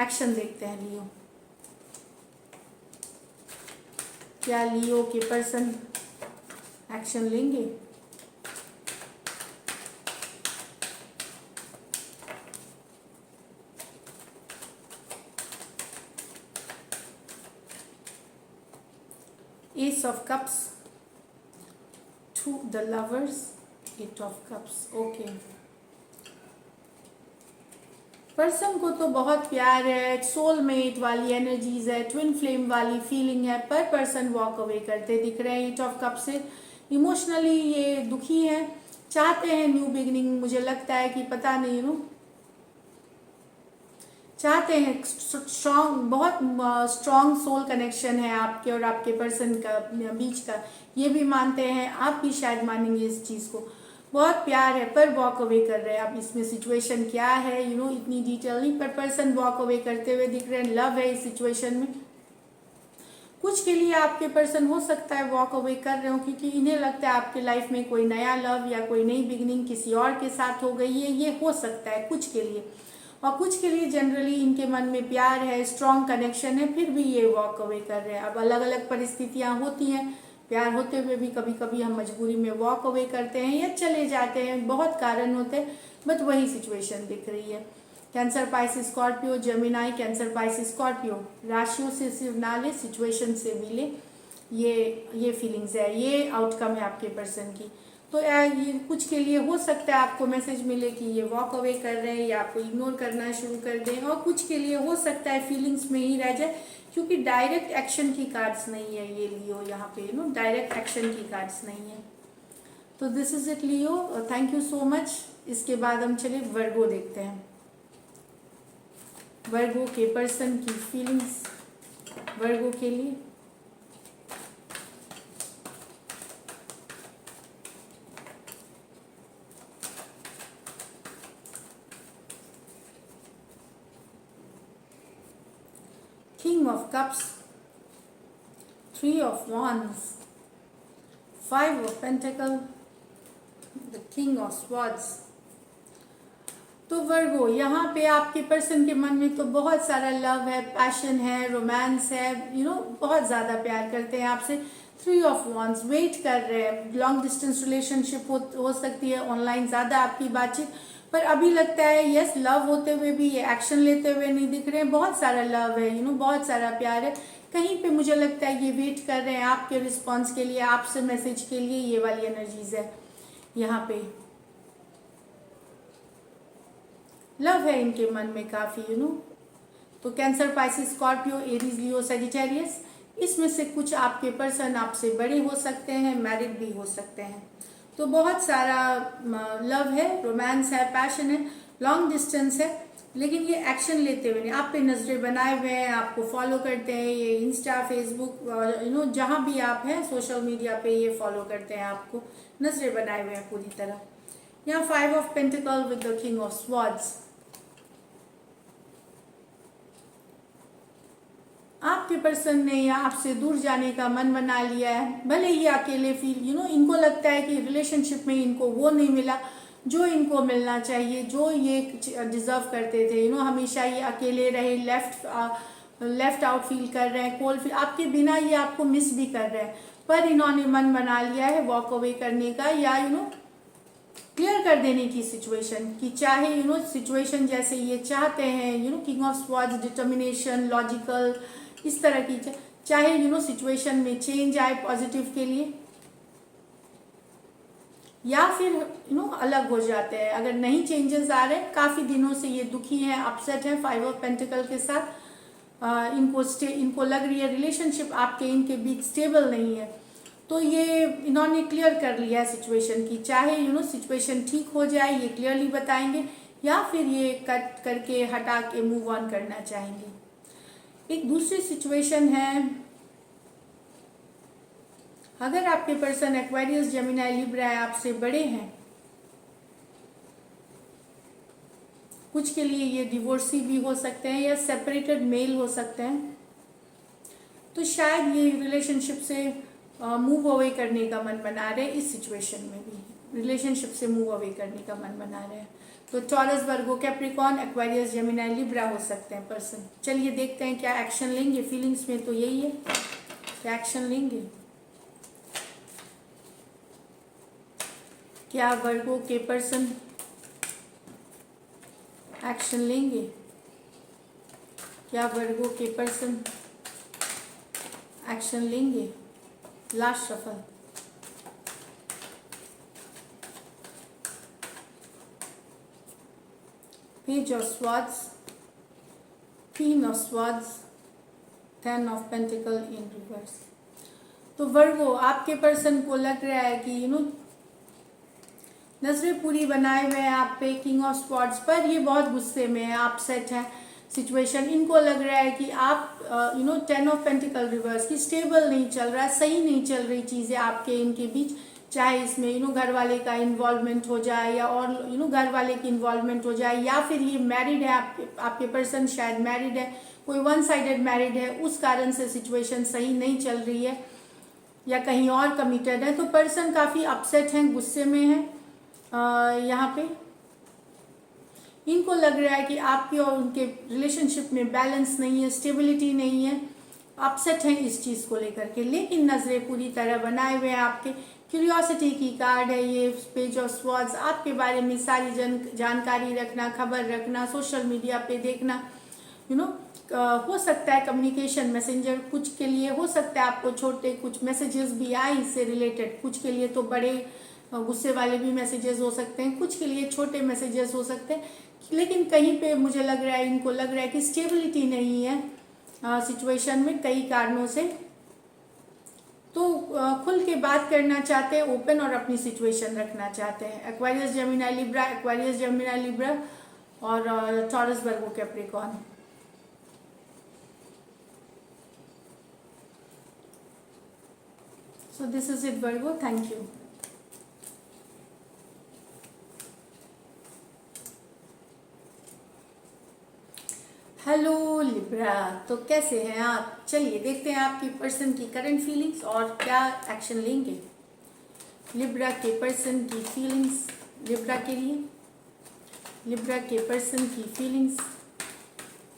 एक्शन देखते हैं लियो। क्या लियो के पर्सन एक्शन लेंगे? S of cups, 2 the lovers, 8 of cups. Okay, person को तो बहुत प्यार है, सोलमेट वाली एनर्जीज है, ट्विन फ्लेम वाली फीलिंग है, पर पर्सन वॉक अवे करते दिख रहे हैं 8 ऑफ कप से। इमोशनली ये दुखी है, चाहते हैं न्यू बिगिनिंग, मुझे लगता है कि पता नहीं चाहते हैं स्ट्रॉन्ग, बहुत स्ट्रॉन्ग सोल कनेक्शन है आपके और आपके पर्सन का बीच का। ये भी मानते हैं, आप भी शायद मानेंगे इस चीज़ को, बहुत प्यार है पर वॉक अवे कर रहे हैं। अब इसमें सिचुएशन क्या है इतनी डिटेल नहीं, पर पर्सन वॉक अवे करते हुए दिख रहे हैं। लव है इस सिचुएशन में, कुछ के लिए आपके पर्सन हो सकता है वॉक अवे कर रहे हो क्योंकि इन्हें लगता है आपके लाइफ में कोई नया लव या कोई नई बिगिनिंग किसी और के साथ हो गई है। ये हो सकता है कुछ के लिए, और कुछ के लिए जनरली इनके मन में प्यार है, स्ट्रॉन्ग कनेक्शन है, फिर भी ये वॉक अवे कर रहे हैं। अब अलग अलग परिस्थितियां होती हैं, प्यार होते हुए भी कभी कभी हम मजबूरी में वॉक अवे करते हैं या चले जाते हैं, बहुत कारण होते हैं, बट वही सिचुएशन दिख रही है। Cancer, Pisces, Scorpio, Gemini, cancer, Pisces, Scorpio, राशियों से सिर्फ ना ले, सिचुएशन से भी ले। ये फीलिंग्स है, ये आउटकम है आपके पर्सन की। तो ये कुछ के लिए हो सकता है आपको मैसेज मिले कि ये वॉक अवे कर रहे हैं या आपको इग्नोर करना शुरू कर दें, और कुछ के लिए हो सकता है फीलिंग्स में ही रह जाए क्योंकि डायरेक्ट एक्शन की कार्ड्स नहीं है ये लियो, यहाँ पे डायरेक्ट एक्शन की कार्ड्स नहीं है। तो this is it Leo, thank you so much. इसके बाद हम चले वर्गो देखते हैं, वर्गो के पर्सन की फीलिंग्स वर्गो के लिए। King of Cups, 3 of Wands, 5 of Pentacles, the King of Swords। तो वर्गो, यहाँ पे आपके पर्सन के मन में तो बहुत सारा लव है, पैशन है, रोमांस है, बहुत ज़्यादा प्यार करते हैं आपसे। 3 ऑफ वॉन्ड्स, वेट कर रहे हैं, लॉन्ग डिस्टेंस रिलेशनशिप हो सकती है, ऑनलाइन ज़्यादा आपकी बातचीत, पर अभी लगता है यस लव होते हुए भी ये एक्शन लेते हुए नहीं दिख रहे हैं। बहुत सारा लव है, बहुत सारा प्यार है, कहीं पे मुझे लगता है ये वेट कर रहे हैं आपके रिस्पॉन्स के लिए, आपसे मैसेज के लिए। ये वाली एनर्जीज है यहाँ पे, लव है इनके मन में काफ़ी तो cancer, Pisces, Scorpio, Aries, Leo, Sagittarius, इसमें से कुछ आपके पर्सन आपसे बड़े हो सकते हैं, मैरिड भी हो सकते हैं। तो बहुत सारा लव है, रोमांस है, पैशन है, लॉन्ग डिस्टेंस है, लेकिन ये एक्शन लेते हुए नहीं, आप पे नजरें बनाए हुए हैं, आपको फॉलो करते हैं, ये इंस्टा, फेसबुक, जहाँ भी आप हैं सोशल मीडिया पे ये फॉलो करते हैं, आपको नजरें बनाए हुए हैं पूरी तरह। यहाँ 5 of pentacle with the king of swords, आपके पर्सन ने या आपसे दूर जाने का मन बना लिया है, भले ही अकेले फील इनको लगता है कि रिलेशनशिप में इनको वो नहीं मिला जो इनको मिलना चाहिए, जो ये डिजर्व करते थे। हमेशा ये अकेले रहे, लेफ्ट लेफ्ट आउट फील कर रहे हैं, कोल्ड फील, आपके बिना ये आपको मिस भी कर रहे हैं, पर इन्होंने मन बना लिया है वॉक अवे करने का, या क्लियर कर देने की सिचुएशन की, चाहे सिचुएशन जैसे ये चाहते हैं, king of swords, determination, logical, इस तरह की, चाहे सिचुएशन में चेंज आए पॉजिटिव के लिए, या फिर अलग हो जाते हैं। अगर नहीं चेंजेस आ रहे, काफी दिनों से ये दुखी हैं, अपसेट हैं 5 ऑफ पेंटिकल के साथ, इनको लग रही है रिलेशनशिप आपके इनके बीच स्टेबल नहीं है, तो ये इन्होंने क्लियर कर लिया है सिचुएशन की, चाहे सिचुएशन ठीक हो जाए ये क्लियरली बताएंगे, या फिर ये कट करके हटा के मूव ऑन करना चाहेंगे। एक दूसरी सिचुएशन है, अगर आपके पर्सन एक्वेरियस, जेमिनी, लिब्रा आपसे बड़े हैं, कुछ के लिए ये डिवोर्सी भी हो सकते हैं या सेपरेटेड मेल हो सकते हैं, तो शायद ये रिलेशनशिप से मूव अवे करने का मन बना रहे हैं। इस सिचुएशन में भी रिलेशनशिप से मूव अवे करने का मन बना रहे हैं, तो taurus, Virgo, Capricorn, Aquarius, Gemini, Libra हो सकते हैं पर्सन। चलिए देखते हैं क्या एक्शन लेंगे। फीलिंग्स में तो यही है, क्या एक्शन लेंगे, क्या वर्गो के पर्सन एक्शन लेंगे, क्या वर्गो के पर्सन एक्शन लेंगे। Last shuffle, page of swords, queen of swords, 10 of pentacle in reverse. तो वर्गो, आपके पर्सन को लग रहा है कि नजरें पूरी बनाए हुए हैं आप पे किंग ऑफ स्वॉर्ड्स पर, ये बहुत गुस्से में है, अपसेट है सिचुएशन। इनको लग रहा है कि आप 10 ऑफ पेंटिकल रिवर्स की स्टेबल नहीं चल रहा है, सही नहीं चल रही चीज़ें आपके इनके बीच, चाहे इसमें घर वाले का इन्वॉल्वमेंट हो जाए, या और घर वाले की इन्वॉल्वमेंट हो जाए, या फिर ये मैरिड है, आपके पर्सन शायद मैरिड है, कोई वन साइडेड मैरिड है, उस कारण से सिचुएशन सही नहीं चल रही है, या कहीं और कमिटेड है। तो पर्सन काफ़ी अपसेट हैं, गुस्से में है। यहाँ पे इनको लग रहा है कि आपके और उनके रिलेशनशिप में बैलेंस नहीं है, स्टेबिलिटी नहीं है, अपसेट हैं इस चीज़ को लेकर के, लेकिन नज़रें पूरी तरह बनाए हुए हैं आपके। क्यूरियोसिटी की कार्ड है ये, पेज ऑफ स्वॉर्ड्स, आपके बारे में सारी जानकारी रखना, खबर रखना, सोशल मीडिया पे देखना, हो सकता है कम्युनिकेशन मैसेंजर कुछ के लिए हो सकता है, आपको छोटे कुछ मैसेजेस भी आए इससे रिलेटेड, कुछ के लिए तो बड़े गुस्से वाले भी मैसेजेस हो सकते हैं, कुछ के लिए छोटे मैसेजेस हो सकते हैं, लेकिन कहीं पे मुझे लग रहा है, इनको लग रहा है कि स्टेबिलिटी नहीं है सिचुएशन में कई कारणों से, तो खुल के बात करना चाहते हैं, ओपन, और अपनी सिचुएशन रखना चाहते हैं। Aquarius, Gemini, Libra, Aquarius, Gemini, Libra और Taurus, Virgo, Capricorn. So this is it, Virgo. Thank you. Hello Libra, तो कैसे हैं आप? चलिए देखते हैं आपकी पर्सन की करंट फीलिंग्स और क्या एक्शन लेंगे। लिब्रा के पर्सन की फीलिंग्स, लिब्रा के लिए, लिब्रा के पर्सन की फीलिंग्स,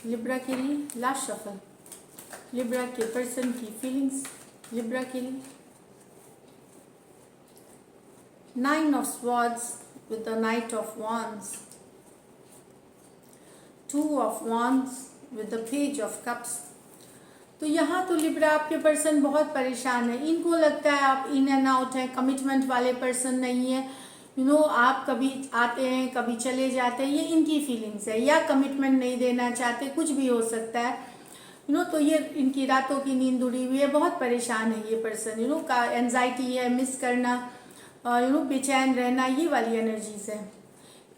लिब्रा के लिए। लास्ट शफल, लिब्रा के पर्सन की फीलिंग्स, लिब्रा के लिए। 9 of Swords with the Knight of Wands, 2 of Wands with the Page of Cups। तो यहाँ तो लिब्रा आपके पर्सन बहुत परेशान है, इनको लगता है आप इन एंड आउट है, कमिटमेंट वाले पर्सन नहीं है, आप कभी आते हैं कभी चले जाते हैं, ये इनकी फीलिंग्स है, या कमिटमेंट नहीं देना चाहते, कुछ भी हो सकता है। तो ये इनकी रातों की नींद उड़ी हुई है, बहुत परेशान है ये पर्सन, का एंजाइटी है, मिस करना, बेचैन रहना, ये वाली एनर्जीज है।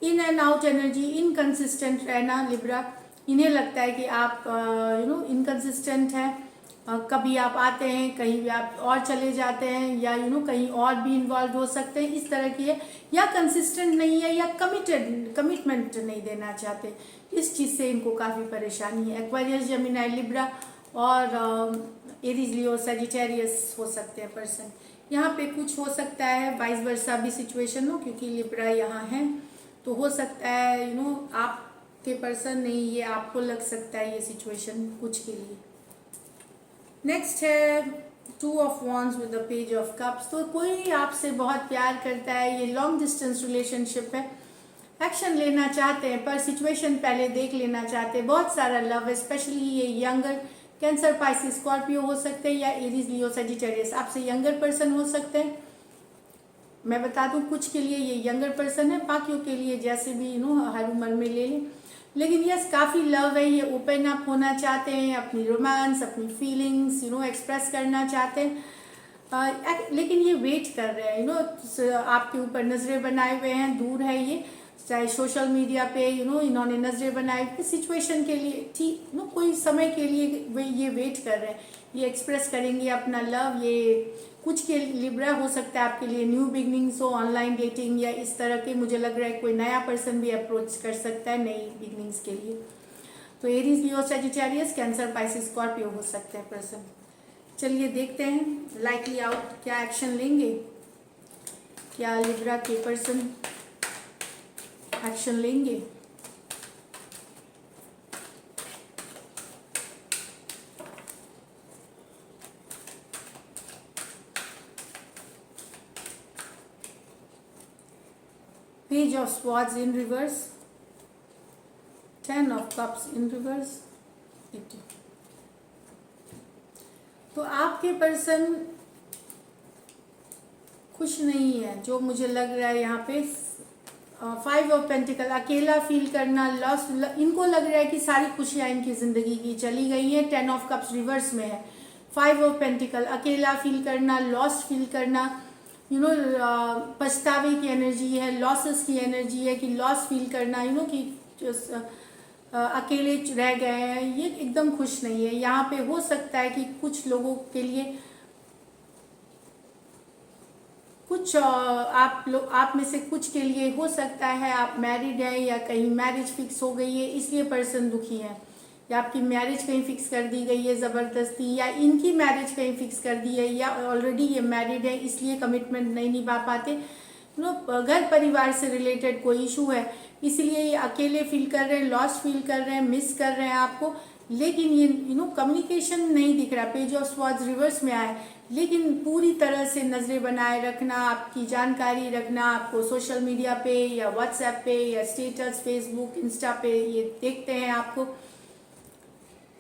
इन एंड आउट एनर्जी, इनकंसिस्टेंट रहना लिब्रा, इन्हें लगता है कि आप इनकंसिस्टेंट हैं, कभी आप आते हैं कहीं भी आप और चले जाते हैं, या कहीं और भी इन्वॉल्व हो सकते हैं, इस तरह की है, या कंसिस्टेंट नहीं है, या कमिटमेंट नहीं देना चाहते, इस चीज़ से इनको काफ़ी परेशानी है। एक्वेरियस, जेमिनी, लिब्रा और एरीज, लियो, सजिटेरियस हो सकते हैं पर्सन। यहाँ पे कुछ हो सकता है वाइस वर्सा भी सिचुएशन हो, क्योंकि लिब्रा यहाँ है, तो हो सकता है आप के पर्सन नहीं, ये आपको लग सकता है ये सिचुएशन कुछ के लिए। नेक्स्ट है 2 of wands with the page of cups. तो कोई आपसे बहुत प्यार करता है, ये लॉन्ग डिस्टेंस रिलेशनशिप है, एक्शन लेना चाहते हैं पर सिचुएशन पहले देख लेना चाहते हैं, बहुत सारा लव है। स्पेशली ये यंगर कैंसर, पाइसिस, स्कॉर्पियो हो सकते हैं या एरीज, लियो, सजिटेरियस, आपसे यंगर पर्सन हो सकते हैं। मैं बता दूं कुछ के लिए ये यंगर पर्सन है, बाकियों के लिए जैसे भी हर उम्र में ले लें। लेकिन यस, काफ़ी लव है, ये ओपन अप होना चाहते हैं, अपनी रोमांस, अपनी फीलिंग्स एक्सप्रेस करना चाहते हैं। लेकिन ये वेट कर रहे हैं, आपके ऊपर नज़रें बनाए हुए हैं, दूर है ये, चाहे सोशल मीडिया पे इन्होंने नज़रें बनाई हुई सिचुएशन के लिए, ठीक कोई समय के लिए ये वेट कर रहे हैं, ये एक्सप्रेस करेंगे अपना लव। ये कुछ के लिब्रा हो सकता है आपके लिए न्यू बिगनिंग्स हो, ऑनलाइन डेटिंग या इस तरह के, मुझे लग रहा है कोई नया पर्सन भी अप्रोच कर सकता है नई बिगनिंग्स के लिए। तो Aries, Leo, Sagittarius, cancer, Pisces, Scorpio हो सकते हैं पर्सन। चलिए देखते हैं लाइकली आउट क्या एक्शन लेंगे, क्या लिब्रा के पर्सन एक्शन लेंगे। Page of swords in reverse, 10 of cups in reverse. तो आपके पर्सन खुश नहीं है, जो मुझे लग रहा है यहाँ पे। 5 ऑफ पेंटिकल, अकेला फील करना, लॉस, इनको लग रहा है कि सारी खुशियाँ इनकी ज़िंदगी की चली गई हैं। 10 ऑफ कप्स रिवर्स में है। 5 ऑफ पेंटिकल, अकेला फील करना, लॉस फील करना, पछतावे की एनर्जी है, लॉसेस की एनर्जी है कि लॉस फील करना, कि अकेले रह गए हैं, ये एकदम खुश नहीं है। यहाँ पे हो सकता है कि कुछ लोगों के लिए कुछ आप में से कुछ के लिए हो सकता है आप मैरिड हैं या कहीं मैरिज फिक्स हो गई है, इसलिए पर्सन दुखी है, या आपकी मैरिज कहीं फिक्स कर दी गई है ज़बरदस्ती, या इनकी मैरिज कहीं फिक्स कर दी है, या ऑलरेडी ये मैरिड है इसलिए कमिटमेंट नहीं निभा पाते। घर परिवार से रिलेटेड कोई इशू है, इसलिए ये अकेले फील कर रहे हैं, लॉस फील कर रहे हैं, मिस कर रहे हैं आपको। लेकिन ये कम्युनिकेशन नहीं दिख रहा, पेज ऑफ स्वॉर्ड्स रिवर्स में आए, लेकिन पूरी तरह से नज़रें बनाए रखना, आपकी जानकारी रखना, आपको सोशल मीडिया पे या व्हाट्सएप पे या स्टेटस फेसबुक इंस्टा पे ये देखते हैं आपको।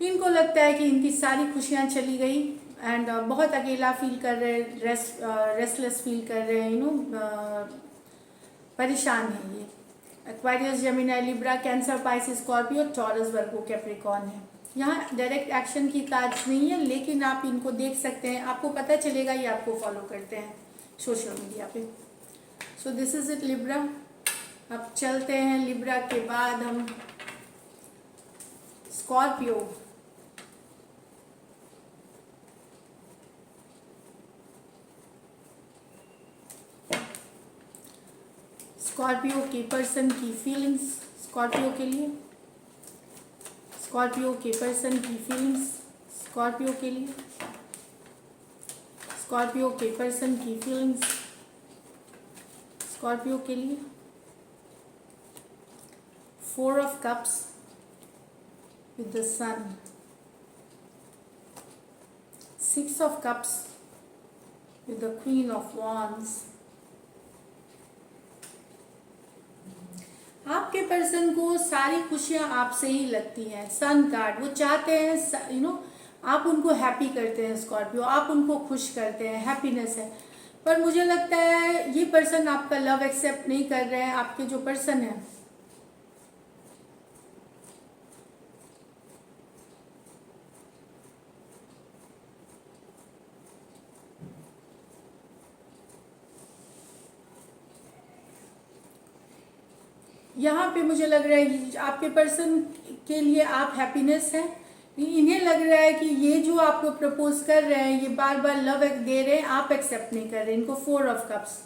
इनको लगता है कि इनकी सारी खुशियाँ चली गई एंड बहुत अकेला फील कर रहे हैं, रेस्टलेस फील कर रहे हैं, परेशान है ये। Aquarius, Gemini, Libra, Cancer, Pisces, Scorpio, Taurus, Virgo, Capricorn है। यहाँ डायरेक्ट एक्शन की काज नहीं है, लेकिन आप इनको देख सकते हैं, आपको पता चलेगा ये आपको फॉलो करते हैं सोशल मीडिया पे। So this is it Libra. अब चलते हैं लिब्रा के बाद हम स्कॉर्पियो। स्कॉर्पियो के पर्सन की फीलिंग्स, स्कॉर्पियो के लिए, स्कॉर्पियो के पर्सन की फीलिंग्स, स्कॉर्पियो के लिए, स्कॉर्पियो के पर्सन की फीलिंग्स, स्कॉर्पियो के लिए। 4 of cups with the sun, 6 of cups with the queen of wands. आपके पर्सन को सारी खुशियां आपसे ही लगती हैं। सन कार्ड, वो चाहते हैं आप उनको हैप्पी करते हैं स्कॉर्पियो, आप उनको खुश करते हैं, हैप्पीनेस है। पर मुझे लगता है ये पर्सन आपका लव एक्सेप्ट नहीं कर रहे हैं, आपके जो पर्सन है। यहाँ पे मुझे लग रहा है आपके पर्सन के लिए आप हैप्पीनेस हैं। इन्हें लग रहा है कि ये जो आपको प्रपोज कर रहे हैं, ये बार बार लव दे रहे हैं, आप एक्सेप्ट नहीं कर रहे। इनको 4 ऑफ कप्स,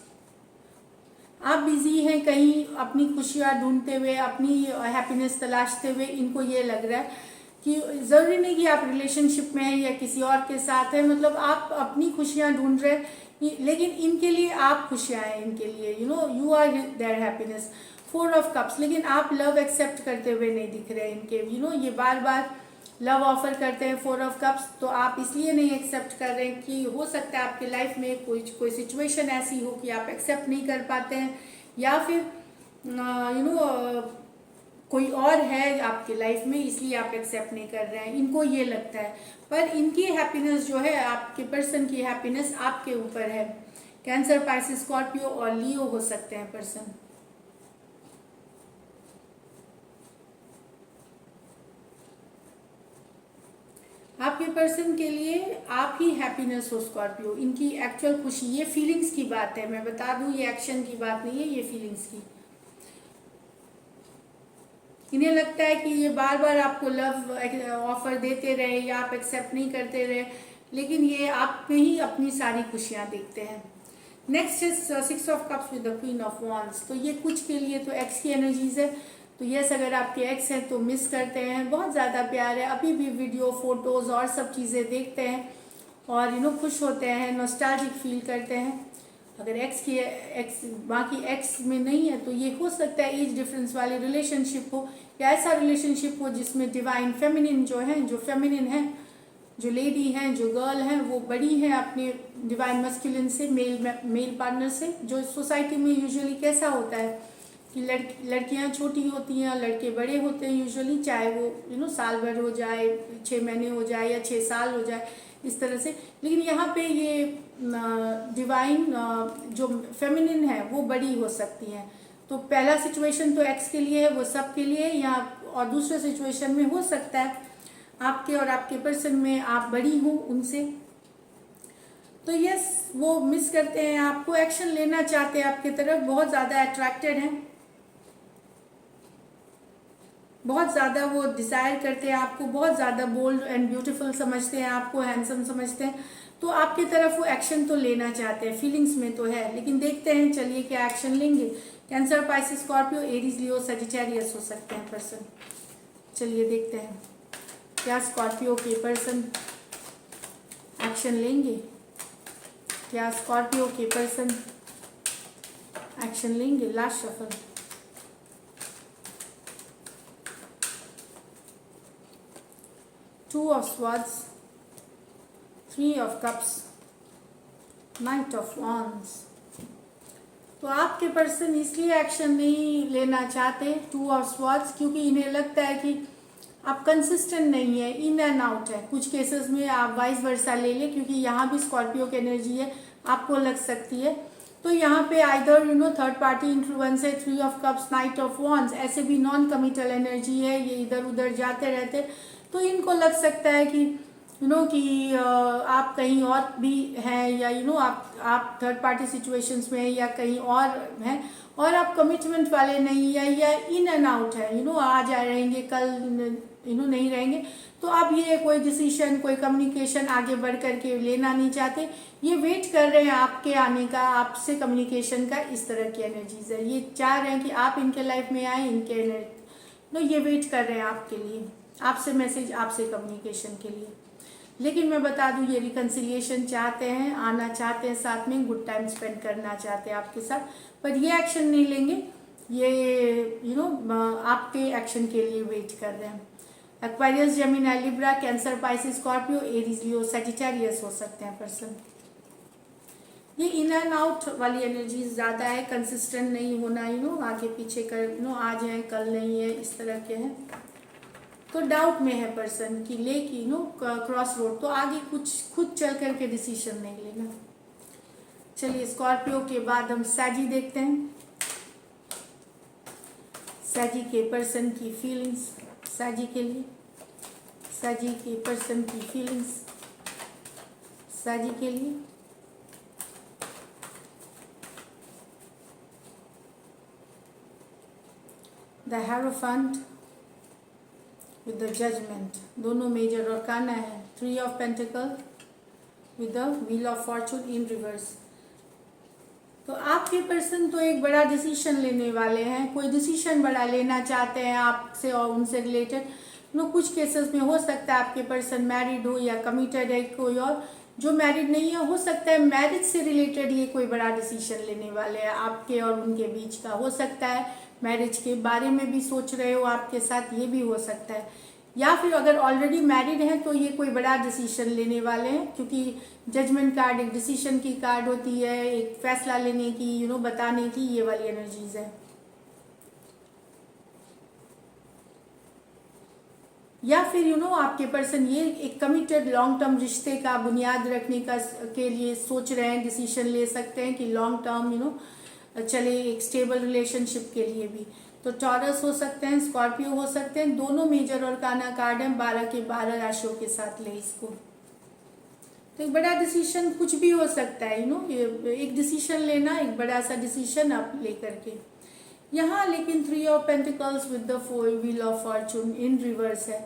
आप बिजी हैं कहीं अपनी खुशियाँ ढूंढते हुए, अपनी हैप्पीनेस तलाशते हुए। इनको ये लग रहा है कि ज़रूरी नहीं कि आप रिलेशनशिप में हैं या किसी और के साथ हैं, मतलब आप अपनी खुशियाँ ढूंढ रहे हैं, लेकिन इनके लिए आप खुशियाँ हैं, इनके लिए you are their happiness. 4 of cups, लेकिन आप लव एक्सेप्ट करते हुए नहीं दिख रहे इनके, ये बार बार लव ऑफर करते हैं 4 ऑफ कप्स, तो आप इसलिए नहीं एक्सेप्ट कर रहे हैं कि हो सकता है आपकी लाइफ में कोई सिचुएशन ऐसी हो कि आप एक्सेप्ट नहीं कर पाते हैं, या फिर कोई और है आपकी लाइफ में इसलिए आप एक्सेप्ट नहीं कर रहे हैं, इनको ये लगता है। पर इनकी हैप्पीनेस जो है, आपके पर्सन की हैप्पीनेस आपके ऊपर है। कैंसर, पाइसेस, स्कॉर्पियो और लियो हो सकते हैं पर्सन। आपके पर्सन के लिए आप ही हैप्पीनेस हो स्कॉर्पियो, इनकी एक्चुअल खुशी, ये फीलिंग्स की बात है, मैं बता दूं, ये एक्शन की बात नहीं है, ये फीलिंग्स की। इन्हें लगता है कि ये बार बार आपको लव ऑफर देते रहे या आप एक्सेप्ट नहीं करते रहे, लेकिन ये आप में ही अपनी सारी खुशियां देखते हैं। Next is 6 of cups with the queen of wands. तो ये कुछ के लिए तो एक्स की एनर्जीज है, तो यस, अगर आपके एक्स हैं तो मिस करते हैं, बहुत ज़्यादा प्यार है, अभी भी वीडियो, फोटोज़ और सब चीज़ें देखते हैं और खुश होते हैं, नॉस्टैल्जिक फील करते हैं। अगर एक्स बाकी एक्स में नहीं है तो ये हो सकता है एज डिफरेंस वाले रिलेशनशिप हो, या ऐसा रिलेशनशिप हो जिसमें डिवाइन फेमिनिन जो फेमिनिन है, जो लेडी हैं, जो गर्ल हैं, वो बड़ी हैं अपने डिवाइन मस्कुलिन से, मेल पार्टनर से। जो सोसाइटी में यूजुअली कैसा होता है कि लड़कियां छोटी होती हैं, लड़के बड़े होते हैं यूजुअली, चाहे वो साल भर हो जाए, 6 महीने हो जाए या 6 साल हो जाए, इस तरह से। लेकिन यहाँ पे ये डिवाइन जो फेमिनिन है वो बड़ी हो सकती हैं। तो पहला सिचुएशन तो एक्स के लिए है, वो सब के लिए, या और दूसरे सिचुएशन में हो सकता है आपके और आपके पर्सन में आप बड़ी हो उनसे। तो यस, वो मिस करते हैं आपको, एक्शन लेना चाहते हैं आपकी तरफ, बहुत ज़्यादा अट्रैक्टेड हैं, बहुत ज़्यादा वो डिज़ायर करते हैं आपको, बहुत ज़्यादा बोल्ड एंड ब्यूटीफुल समझते हैं आपको, हैंडसम समझते हैं। तो आपकी तरफ वो एक्शन तो लेना चाहते हैं, फीलिंग्स में तो है, लेकिन देखते हैं चलिए क्या एक्शन लेंगे। Cancer, Pisces, Scorpio, Aries, Leo, Sagittarius हो सकते हैं पर्सन। चलिए देखते हैं क्या स्कॉर्पियो के पर्सन एक्शन लेंगे, क्या स्कॉर्पियो के पर्सन एक्शन लेंगे। Last shuffle. Two of swords, 3 of cups, night of wands. तो आपके पर्सन इसलिए एक्शन नहीं लेना चाहते 2 ऑफ स्वॉर्ड्स, क्योंकि इन्हें लगता है कि आप कंसिस्टेंट नहीं है, इन एंड आउट है। कुछ केसेस में आप वाइस वर्सा ले लें, क्योंकि यहाँ भी स्कॉर्पियो की एनर्जी है, आपको लग सकती है। तो यहाँ पे आइदर थर्ड पार्टी इन्फ्लुएंस है, 3 of cups, night of wands, ऐसे भी नॉन कमिटल एनर्जी है, ये इधर उधर जाते रहते। तो इनको लग सकता है कि कि आप कहीं और भी हैं, या आप थर्ड पार्टी सिचुएशंस में हैं, या कहीं और हैं, और आप कमिटमेंट वाले नहीं, या इन एंड आउट है, आज आ रहेंगे, कल नहीं रहेंगे। तो अब ये कोई डिसीजन, कोई कम्युनिकेशन आगे बढ़ करके लेना नहीं चाहते, ये वेट कर रहे हैं आपके आने का, आपसे कम्युनिकेशन का, इस तरह की एनर्जीज है। ये चाह रहे हैं कि आप इनके लाइफ में आए, ये वेट कर रहे हैं आपके लिए, आपसे मैसेज, आपसे कम्युनिकेशन के लिए। लेकिन मैं बता दूं, ये रिकन्सिलिएशन चाहते हैं, आना चाहते हैं साथ में, गुड टाइम स्पेंड करना चाहते हैं आपके साथ, पर ये एक्शन नहीं लेंगे, ये आपके एक्शन के लिए वेट कर रहे हैं। Aquarius, Gemini, Libra, Cancer, Pisces, Scorpio, Aries, Leo, Sagittarius हो सकते हैं पर्सन। ये इन एंड आउट वाली एनर्जी ज़्यादा है, कंसिस्टेंट नहीं होना, आगे पीछे कर, आज है कल नहीं है, इस तरह के हैं। तो डाउट में है पर्सन कि लेकी क्रॉस रोड, तो आगे कुछ खुद चल करके डिसीजन नहीं लेना। चलिए स्कॉर्पियो के बाद हम सैजी देखते हैं, सैजी के पर्सन की फीलिंग्स, सैजी के लिए, सैजी के पर्सन की फीलिंग्स, सैजी के लिए। The hierophant with the judgement, दोनों मेजर आर्काना है। 3 of pentacle with the wheel of fortune in reverse. तो आपके पर्सन तो एक बड़ा डिसीजन लेने वाले हैं, कोई डिसीजन बड़ा लेना चाहते हैं आपसे और उनसे रिलेटेड। कुछ केसेस में हो सकता है आपके पर्सन मैरिड हो या कमिटेड है कोई और, जो मैरिड नहीं है, हो सकता है मैरिज से रिलेटेड ये कोई बड़ा डिसीजन लेने वाले हैं, आपके और उनके बीच का हो सकता है। मैरिज के बारे में भी सोच रहे हो आपके साथ, ये भी हो सकता है। या फिर अगर ऑलरेडी मैरिड है तो ये कोई बड़ा डिसीजन लेने वाले हैं, क्योंकि जजमेंट कार्ड एक डिसीजन की कार्ड होती है, एक फैसला लेने की, बताने की, ये वाली एनर्जीज है। या फिर आपके पर्सन ये एक कमिटेड लॉन्ग टर्म रिश्ते का बुनियाद रखने का के लिए सोच रहे हैं, डिसीजन ले सकते हैं कि लॉन्ग टर्म चले, एक स्टेबल रिलेशनशिप के लिए भी। तो टॉरस हो सकते हैं, स्कॉर्पियो हो सकते हैं, दोनों मेजर और काना कार्ड हैं, 12 के 12 राशियों के साथ ले इसको। तो एक बड़ा डिसीजन कुछ भी हो सकता है, एक डिसीजन लेना, एक बड़ा सा डिसीजन आप लेकर के यहाँ। लेकिन 3 of pentacles with the 4 wheel of fortune in reverse है।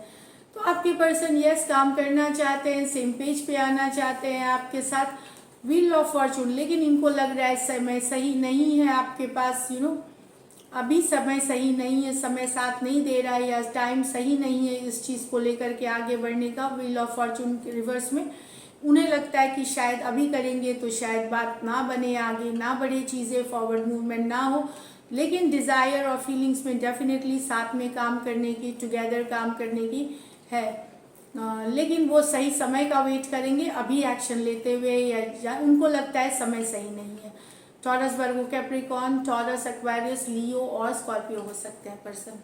तो आपके पर्सन यस काम करना चाहते हैं, सेम पेज पे आना चाहते हैं आपके साथ, व्हील ऑफ फॉर्चून, लेकिन इनको लग रहा है समय सही नहीं है आपके पास, अभी समय सही नहीं है, समय साथ नहीं दे रहा है, या टाइम सही नहीं है इस चीज़ को लेकर के आगे बढ़ने का। व्हील ऑफ फॉर्चून के रिवर्स में उन्हें लगता है कि शायद अभी करेंगे तो शायद बात ना बने, आगे ना बढ़े चीज़ें, फॉरवर्ड मूवमेंट ना हो। लेकिन डिज़ायर और फीलिंग्स में डेफिनेटली साथ में काम करने की, टुगेदर काम करने की है। लेकिन वो सही समय का वेट करेंगे अभी एक्शन लेते हुए, या उनको लगता है समय सही नहीं है। Taurus, Virgo, Capricorn, taurus, Aquarius, लियो और स्कॉर्पियो हो सकते हैं पर्सन।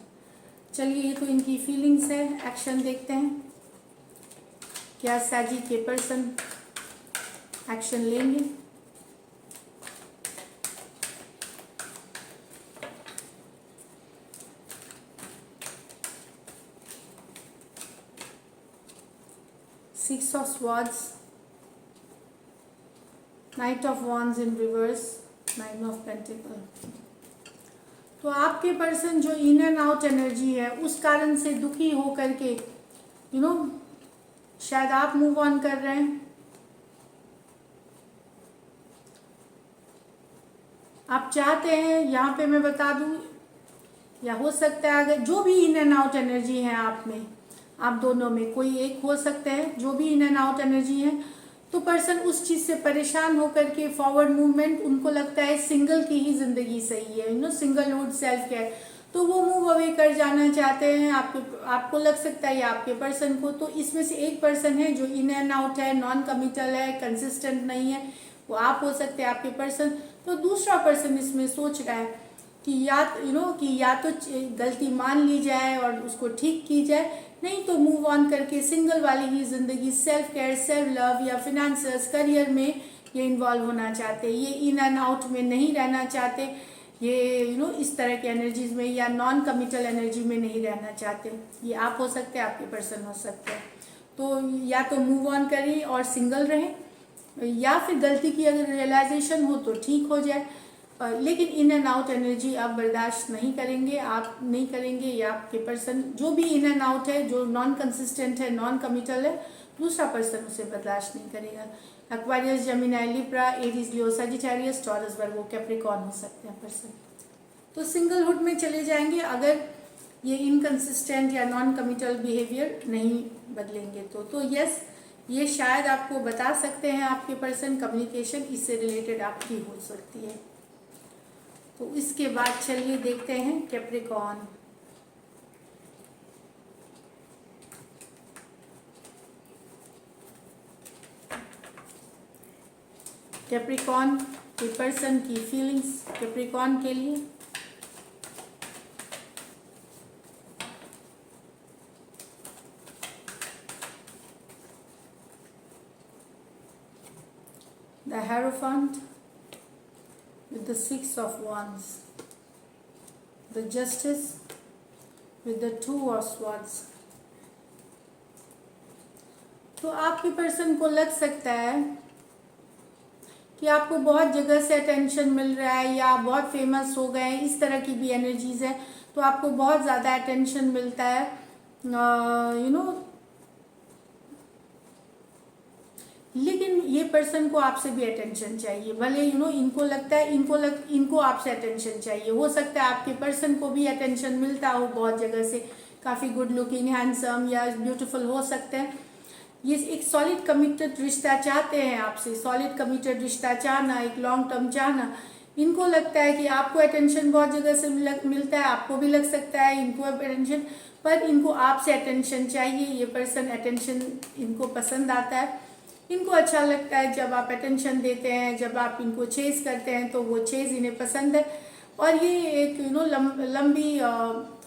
चलिए, ये तो इनकी फीलिंग्स है। एक्शन देखते हैं, क्या सैजी के पर्सन एक्शन लेंगे। Six of Swords, Knight of Wands in reverse, 9 of Pentacles। तो आपके पर्सन जो इन एंड आउट एनर्जी है उस कारण से दुखी होकर के शायद आप मूव ऑन कर रहे हैं। आप चाहते हैं, यहाँ पे मैं बता दूं, या हो सकता है अगर जो भी इन एंड आउट एनर्जी है आप में, आप दोनों में कोई एक हो सकता है, जो भी इन एंड आउट एनर्जी है, तो पर्सन उस चीज़ से परेशान होकर के फॉरवर्ड मूवमेंट, उनको लगता है सिंगल की ही ज़िंदगी सही है, सिंगलहुड, सेल्फ केयर, तो वो मूव अवे कर जाना चाहते हैं। आपको लग सकता है, या आपके पर्सन को। तो इसमें से एक पर्सन है जो इन एंड आउट है, नॉन कमिटल है, कंसिस्टेंट नहीं है, वो आप हो सकते हैं, आपके पर्सन। तो दूसरा पर्सन इसमें सोच रहा है कि या तो गलती मान ली जाए और उसको ठीक की जाए, नहीं तो मूव ऑन करके सिंगल वाली ही ज़िंदगी, सेल्फ केयर, सेल्फ लव या फिनेंसेस, करियर में ये इन्वॉल्व होना चाहते हैं। ये इन एंड आउट में नहीं रहना चाहते, ये इस तरह के एनर्जीज में या नॉन कमिटल एनर्जी में नहीं रहना चाहते। ये आप हो सकते हैं, आपके पर्सन हो सकते हैं। तो या तो मूव ऑन करें और सिंगल रहें, या फिर गलती की अगर रियलाइजेशन हो तो ठीक हो जाए, लेकिन इन एंड आउट एनर्जी आप बर्दाश्त नहीं करेंगे, आप नहीं करेंगे, या आपके पर्सन जो भी इन एंड आउट है, जो नॉन कंसिस्टेंट है, नॉन कमिटल है, दूसरा पर्सन उसे बर्दाश्त नहीं करेगा। Aquarius, Gemini, Libra, Aries, Leo, Sagittarius, taurus, Virgo, Capricorn हो सकते हैं पर्सन। तो सिंगलहुड में चले जाएंगे अगर ये इनकंसिस्टेंट या नॉन कमिटल बिहेवियर नहीं बदलेंगे तो यस, ये शायद आपको बता सकते हैं आपके पर्सन, कम्युनिकेशन इससे रिलेटेड आपकी हो सकती है। तो इसके बाद चलिए देखते हैं कैप्रिकॉर्न। कैप्रिकॉर्न के पर्सन की फीलिंग्स कैप्रिकॉर्न के लिए। The Hierophant with the 6 of Wands, the Justice with the 2 of Swords। तो आपके पर्सन को लग सकता है कि आपको बहुत जगह से अटेंशन मिल रहा है, या बहुत फेमस हो गए हैं, इस तरह की भी एनर्जीज है। तो आपको बहुत ज़्यादा अटेंशन मिलता है, लेकिन ये पर्सन को आपसे भी अटेंशन चाहिए। भले इनको लगता है इनको आपसे अटेंशन चाहिए। हो सकता है आपके पर्सन को भी अटेंशन मिलता हो बहुत जगह से, काफ़ी गुड लुकिंग, हैंडसम या ब्यूटीफुल हो सकते हैं, ये एक सॉलिड कमिटेड रिश्ता चाहते हैं आपसे, सॉलिड कमिटेड रिश्ता चाहना, एक लॉन्ग टर्म चाहना। इनको लगता है कि आपको अटेंशन बहुत जगह से मिलता है, आपको भी लग सकता है इनको अटेंशन, पर इनको आपसे अटेंशन चाहिए। ये पर्सन अटेंशन इनको पसंद आता है, इनको अच्छा लगता है जब आप अटेंशन देते हैं, जब आप इनको चेज करते हैं तो वो चेज इन्हें पसंद है। और ये एक लंबी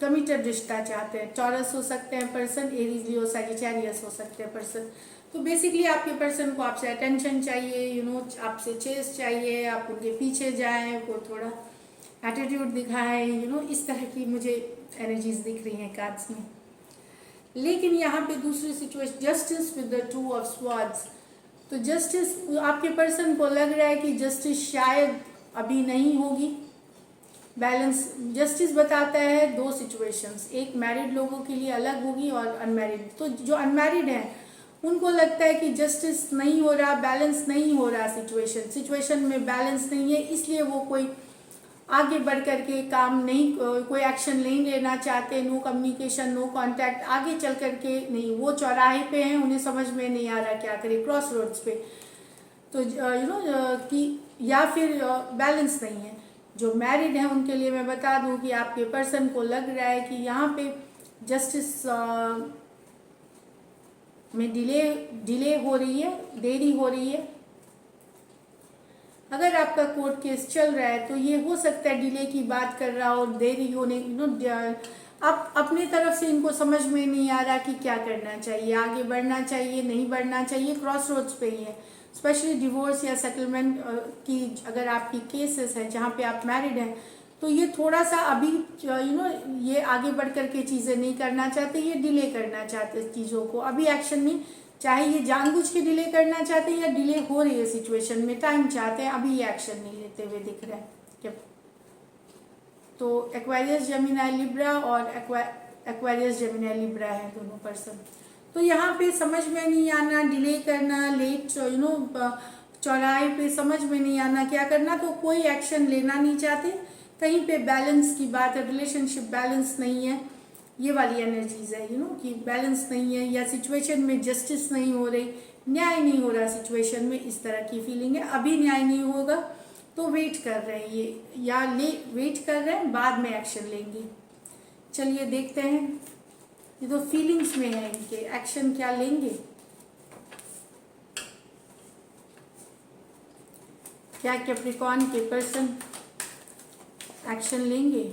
कमिटेड रिश्ता चाहते हैं। टॉरस हो सकते हैं पर्सन, एरीज लियो सैजिटेरियस हो सकते हैं पर्सन। तो बेसिकली आपके पर्सन को आपसे अटेंशन चाहिए, आपसे चेस चाहिए, आप उनके पीछे जाएं, वो थोड़ा एटीट्यूड दिखाएं, इस तरह की मुझे एनर्जीज दिख रही हैं कार्ड्स में। लेकिन यहाँ पे दूसरी situation, justice with the 2 of swords. तो जस्टिस, आपके पर्सन को लग रहा है कि जस्टिस शायद अभी नहीं होगी। बैलेंस जस्टिस बताता है 2 सिचुएशंस, एक मैरिड लोगों के लिए अलग होगी और अनमैरिड। तो जो अनमैरिड हैं उनको लगता है कि जस्टिस नहीं हो रहा, बैलेंस नहीं हो रहा, सिचुएशन में बैलेंस नहीं है, इसलिए वो कोई आगे बढ़ कर के काम नहीं, कोई एक्शन नहीं लेना चाहते। नो कम्युनिकेशन, नो कांटेक्ट, आगे चल कर के नहीं। वो चौराहे पे हैं, उन्हें समझ में नहीं आ रहा क्या करें, क्रॉस रोड्स पे। तो कि या फिर बैलेंस नहीं है। जो मैरिड हैं उनके लिए मैं बता दूं कि आपके पर्सन को लग रहा है कि यहाँ पे जस्टिस में डिले हो रही है, देरी हो रही है। अगर आपका कोर्ट केस चल रहा है तो ये हो सकता है डिले की बात कर रहा हो, देरी होने, आप अपने तरफ से इनको समझ में नहीं आ रहा कि क्या करना चाहिए, आगे बढ़ना चाहिए, नहीं बढ़ना चाहिए, क्रॉस रोड्स पे ही है। स्पेशली डिवोर्स या सेटलमेंट की अगर आपकी केसेस है जहाँ पे आप मैरिड हैं, तो ये थोड़ा सा अभी ये आगे बढ़ करके चीज़ें नहीं करना चाहते, ये डिले करना चाहते चीज़ों को, अभी एक्शन नहीं, चाहे ये जानबूझ के डिले करना चाहते हैं या डिले हो रही है सिचुएशन में, टाइम चाहते हैं, अभी ये एक्शन नहीं लेते हुए दिख रहा है। तो एक्वेरियस जेमिनी लिब्रा और एक्वेरियस जेमिनी लिब्रा है दोनों पर्सन। तो यहाँ पे समझ में नहीं आना, डिले करना, लेट चौराहे पे समझ में नहीं आना क्या करना, तो कोई एक्शन लेना नहीं चाहते। कहीं पे बैलेंस की बात है, रिलेशनशिप बैलेंस नहीं है, ये वाली एनर्जीज है कि बैलेंस नहीं है, या सिचुएशन में जस्टिस नहीं हो रही, न्याय नहीं हो रहा सिचुएशन में, इस तरह की फीलिंग है। अभी न्याय नहीं होगा तो वेट कर रहे हैं ये, या वेट कर रहे हैं, बाद में एक्शन लेंगे। चलिए देखते हैं, ये तो फीलिंग्स में है इनके, एक्शन क्या लेंगे, क्या कैप्रिकॉर्न के पर्सन एक्शन लेंगे।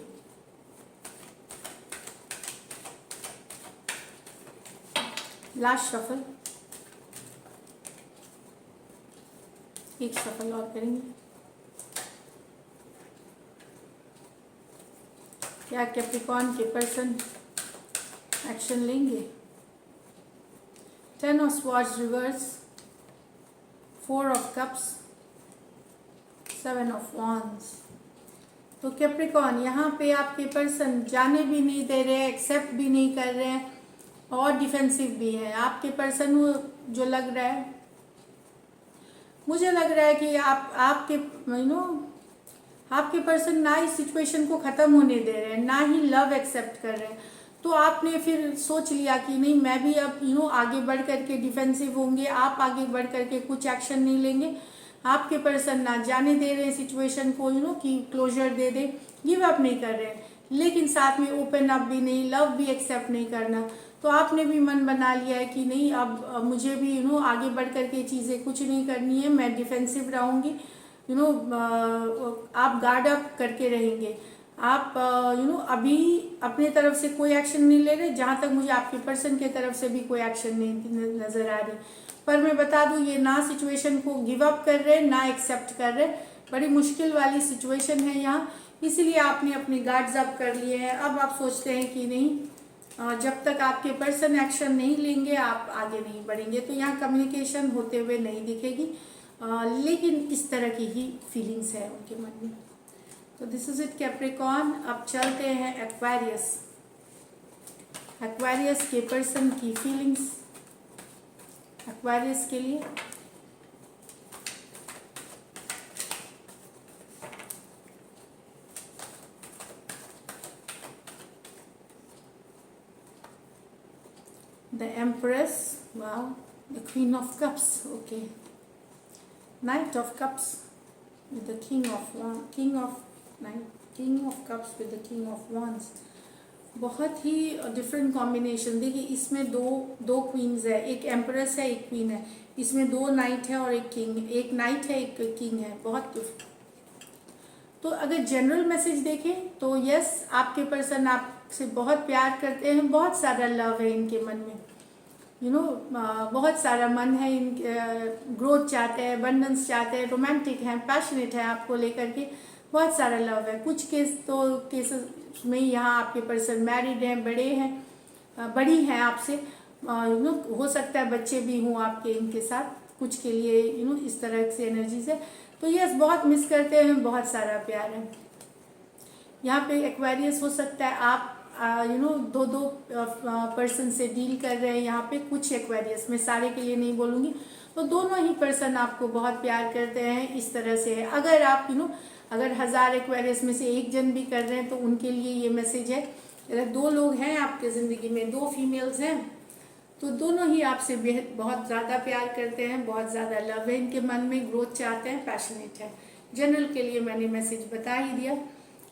लास्ट शफल, एक शफल और करेंगे। क्या कैप्रिकॉर्न के पर्सन एक्शन लेंगे। 10 of swords reverse, 4 of cups, 7 of wands. तो कैप्रिकॉर्न यहाँ पे आपके पर्सन जाने भी नहीं दे रहे हैं, एक्सेप्ट भी नहीं कर रहे हैं, और डिफेंसिव भी है। आपके पर्सन जो लग रहा है, मुझे लग रहा है कि आपके पर्सन ना इस सिचुएशन को ख़त्म होने दे रहे हैं, ना ही लव एक्सेप्ट कर रहे हैं। तो आपने फिर सोच लिया कि नहीं, मैं भी अब आगे बढ़ करके डिफेंसिव होंगे, आप आगे बढ़ करके कुछ एक्शन नहीं लेंगे। आपके पर्सन ना जाने दे रहे हैं सिचुएशन को, कि क्लोजर दे दे, गिव अप नहीं कर रहे हैं, लेकिन साथ में ओपन अप भी नहीं, लव भी एक्सेप्ट नहीं करना। तो आपने भी मन बना लिया है कि नहीं, अब मुझे भी आगे बढ़ करके चीज़ें कुछ नहीं करनी है, मैं डिफेंसिव रहूँगी। आप गार्ड अप करके रहेंगे, आप अभी अपने तरफ से कोई एक्शन नहीं ले रहे, जहाँ तक मुझे आपके पर्सन के तरफ से भी कोई एक्शन नहीं नज़र आ रही। पर मैं बता दूँ, ये ना सिचुएशन को गिव अप कर रहे, ना एक्सेप्ट कर रहे, बड़ी मुश्किल वाली सिचुएशन है यहाँ, इसलिए आपने अपने गार्ड्स अप कर लिए हैं। अब आप सोचते हैं कि नहीं, जब तक आपके पर्सन एक्शन नहीं लेंगे आप आगे नहीं बढ़ेंगे। तो यहाँ कम्युनिकेशन होते हुए नहीं दिखेगी, लेकिन इस तरह की ही फीलिंग्स है उनके मन में। तो दिस इज इट कैप्रिकॉर्न। अब चलते हैं एक्वेरियस। एक्वेरियस के पर्सन की फीलिंग्स एक्वेरियस के लिए। The empress, wow, the queen of cups, okay, night of cups with the king of cups with the king of wands। बहुत ही डिफरेंट कॉम्बिनेशन। देखिए इसमें दो क्वींस है, एक एम्प्रेस है एक क्वीन है, इसमें दो नाइट है और एक किंग, एक नाइट है एक किंग है, बहुत। तो अगर जनरल मैसेज देखें तो यस, आपके पर्सन आपसे बहुत प्यार करते हैं, बहुत सारा लव है इनके मन में, बहुत सारा मन है, इन ग्रोथ चाहते हैं, अबंडेंस चाहते हैं, रोमांटिक हैं, पैशनेट है आपको लेकर के, बहुत सारा लव है। कुछ केसेस में यहाँ आपके पर्सन मैरिड हैं, बड़े हैं, बड़ी हैं आपसे, हो सकता है बच्चे भी हों आपके इनके साथ, कुछ के लिए इस तरह से एनर्जीज है। तो यस, बहुत मिस करते हैं, बहुत सारा प्यार है। यहाँ पे एक्वेरियस हो सकता है, आप दो पर्सन से डील कर रहे हैं यहाँ पे, कुछ एक्वेरियस, मैं सारे के लिए नहीं बोलूँगी, तो दोनों ही पर्सन आपको बहुत प्यार करते हैं, इस तरह से है। अगर आप अगर 1000 एक्वेरियस में से एक जन भी कर रहे हैं तो उनके लिए ये मैसेज है। अगर 2 लोग हैं आपके ज़िंदगी में, 2 फीमेल्स हैं, तो दोनों ही आपसे बहुत ज़्यादा प्यार करते हैं, बहुत ज़्यादा लव है इनके मन में, ग्रोथ चाहते हैं, पैशनेट है। जनरल के लिए मैंने मैसेज बता ही दिया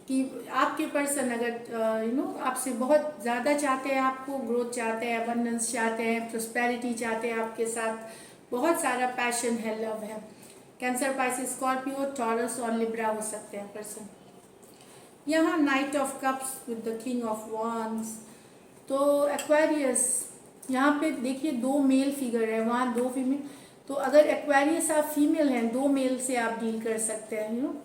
कि आपके पर्सन अगर आपसे बहुत ज़्यादा चाहते हैं, आपको ग्रोथ चाहते हैं, अबंडेंस चाहते हैं, प्रोस्पेरिटी चाहते हैं, आपके साथ बहुत सारा पैशन है, लव है। कैंसर, पाइसिस, स्कॉर्पियो, टॉरस और लिब्रा हो सकते हैं पर्सन। यहाँ night of cups with the king of wands. तो एक्वेरियस, यहाँ पे देखिए 2 मेल फिगर है, वहाँ 2 फीमेल। तो अगर एक्वेरियस आप फीमेल हैं, 2 मेल से आप डील कर सकते हैं,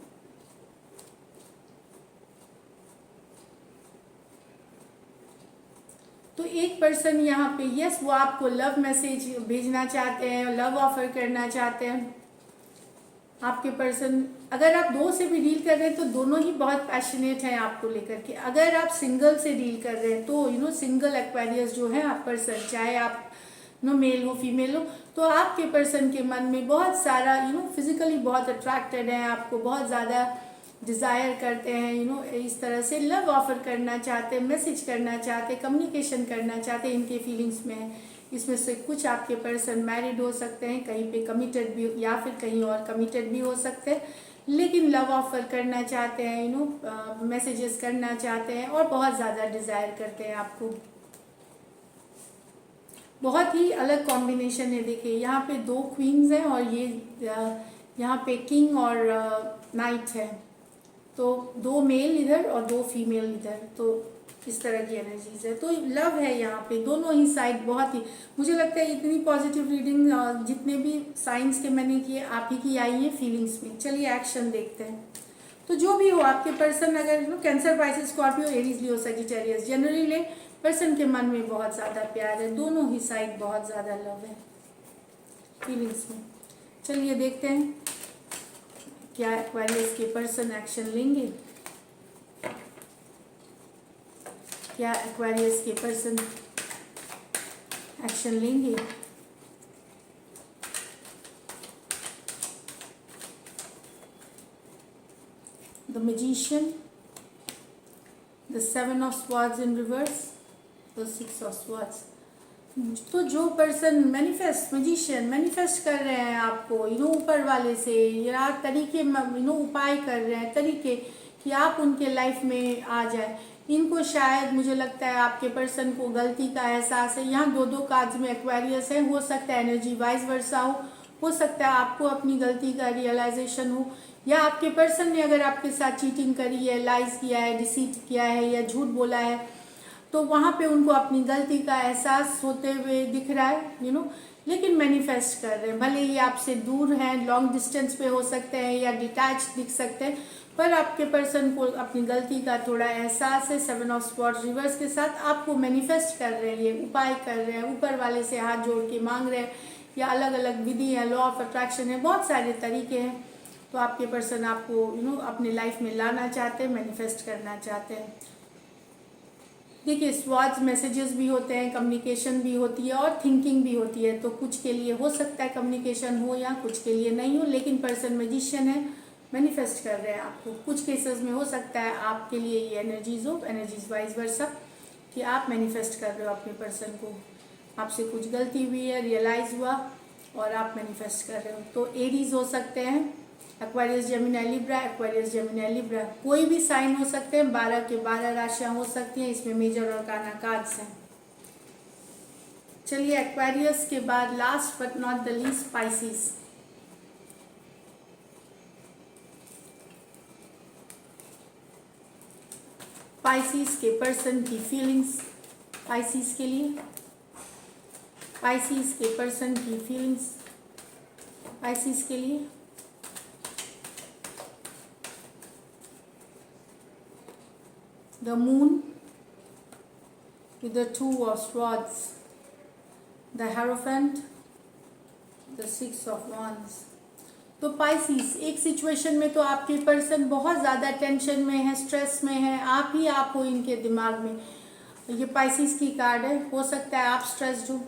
तो एक पर्सन यहाँ पे यस, वो आपको लव मैसेज भेजना चाहते हैं, लव ऑफर करना चाहते हैं। आपके पर्सन, अगर आप 2 से भी डील कर रहे हैं तो दोनों ही बहुत पैशनेट हैं आपको लेकर के। अगर आप सिंगल से डील कर रहे हैं तो सिंगल एक्वेरियस जो है आप पर्सन, चाहे आप मेल हो फीमेल हो, तो आपके पर्सन के मन में बहुत सारा फिजिकली बहुत अट्रैक्टेड है, आपको बहुत ज़्यादा डिज़ायर करते हैं, इस तरह से लव ऑफर करना चाहते हैं, मैसेज करना चाहते हैं, कम्युनिकेशन करना चाहते हैं, इनके फीलिंग्स में है। इसमें से कुछ आपके पर्सन मैरिड हो सकते हैं, कहीं पे कमिटेड भी, या फिर कहीं और कमिटेड भी हो सकते हैं, लेकिन लव ऑफर करना चाहते हैं, मैसेजेस करना चाहते हैं और बहुत ज़्यादा डिज़ायर करते हैं आपको। बहुत ही अलग कॉम्बिनेशन है। देखिए यहाँ पे 2 क्वींस हैं और ये यहाँ पे किंग और नाइट है, तो 2 मेल इधर और 2 फीमेल इधर, तो इस तरह की एनर्जीज है। तो लव है यहाँ पे दोनों ही साइड। बहुत ही मुझे लगता है इतनी पॉजिटिव रीडिंग जितने भी साइंस के मैंने किए आप ही की आई है फीलिंग्स में। चलिए एक्शन देखते हैं। तो जो भी हो आपके पर्सन, अगर cancer, Pisces, Scorpio, Aries, Leo, Sagittarius, generally ले पर्सन के मन में बहुत ज़्यादा प्यार है, दोनों ही साइड बहुत ज़्यादा लव है फीलिंग्स में। चलिए देखते हैं क्या एक्वेरियस के पर्सन एक्शन लेंगे, क्या एक्वेरियस के पर्सन एक्शन लेंगे। The magician, the 7 of swords in reverse, the 6 of swords. तो जो पर्सन मैजिशियन मैनिफेस्ट कर रहे हैं आपको ऊपर वाले से, या तरीके उपाय कर रहे हैं, तरीके कि आप उनके लाइफ में आ जाए, इनको शायद मुझे लगता है आपके पर्सन को गलती का एहसास है। यहाँ 2 कार्ड्स में एक्वेरियस है, हो सकता है एनर्जी वाइस वर्सा हो सकता है आपको अपनी गलती का रियलाइजेशन हो, या आपके पर्सन ने अगर आपके साथ चीटिंग करी है, लाइज किया है, डिसीट किया है या झूठ बोला है, तो वहाँ पे उनको अपनी गलती का एहसास होते हुए दिख रहा है लेकिन मैनिफेस्ट कर रहे हैं। भले ही आपसे दूर हैं, लॉन्ग डिस्टेंस पे हो सकते हैं या डिटैच दिख सकते हैं, पर आपके पर्सन को अपनी गलती का थोड़ा एहसास है। 7 ऑफ स्वॉर्ड्स रिवर्स के साथ आपको मैनिफेस्ट कर रहे हैं, ये उपाय कर रहे हैं, ऊपर वाले से हाथ जोड़ के मांग रहे हैं, या अलग अलग विधि है, लॉ ऑफ अट्रैक्शन है, बहुत सारे तरीके हैं। तो आपके पर्सन आपको अपने लाइफ में लाना चाहते हैं, मैनिफेस्ट करना चाहते हैं। देखिए स्वॉर्ड्स मैसेजेस भी होते हैं, कम्युनिकेशन भी होती है और थिंकिंग भी होती है। तो कुछ के लिए हो सकता है कम्युनिकेशन हो या कुछ के लिए नहीं हो, लेकिन पर्सन मैजिशियन है, मैनिफेस्ट कर रहे हैं आपको। कुछ केसेस में हो सकता है आपके लिए ये एनर्जीज हो, एनर्जीज वाइज वर्सा, कि आप मैनिफेस्ट कर रहे हो अपने पर्सन को। आपसे कुछ गलती हुई है, रियलाइज हुआ और आप मैनिफेस्ट कर रहे हो। तो एरीज हो सकते हैं, Aquarius, Gemini, Libra, Aquarius, Gemini, Libra, कोई भी साइन हो सकते हैं। 12 के 12 राशियां हो सकती हैं, इसमें मेजर और काना कार्ड्स हैं। चलिए एक्वेरियस के बाद last but not the least species. Species के पर्सन की फीलिंग्स, स्पाइसीज के लिए, स्पाइसीज के पर्सन की फीलिंग्स, स्पाइसीज के लिए the moon with the 2 of swords, the Hierophant, the 6 of wands। तो पाइसिस, एक सिचुएशन में तो आपके पर्सन बहुत ज़्यादा टेंशन में है, स्ट्रेस में है, आप ही आप हो इनके दिमाग में। ये पाइसिस की कार्ड है, हो सकता है आप स्ट्रेस्ड हो।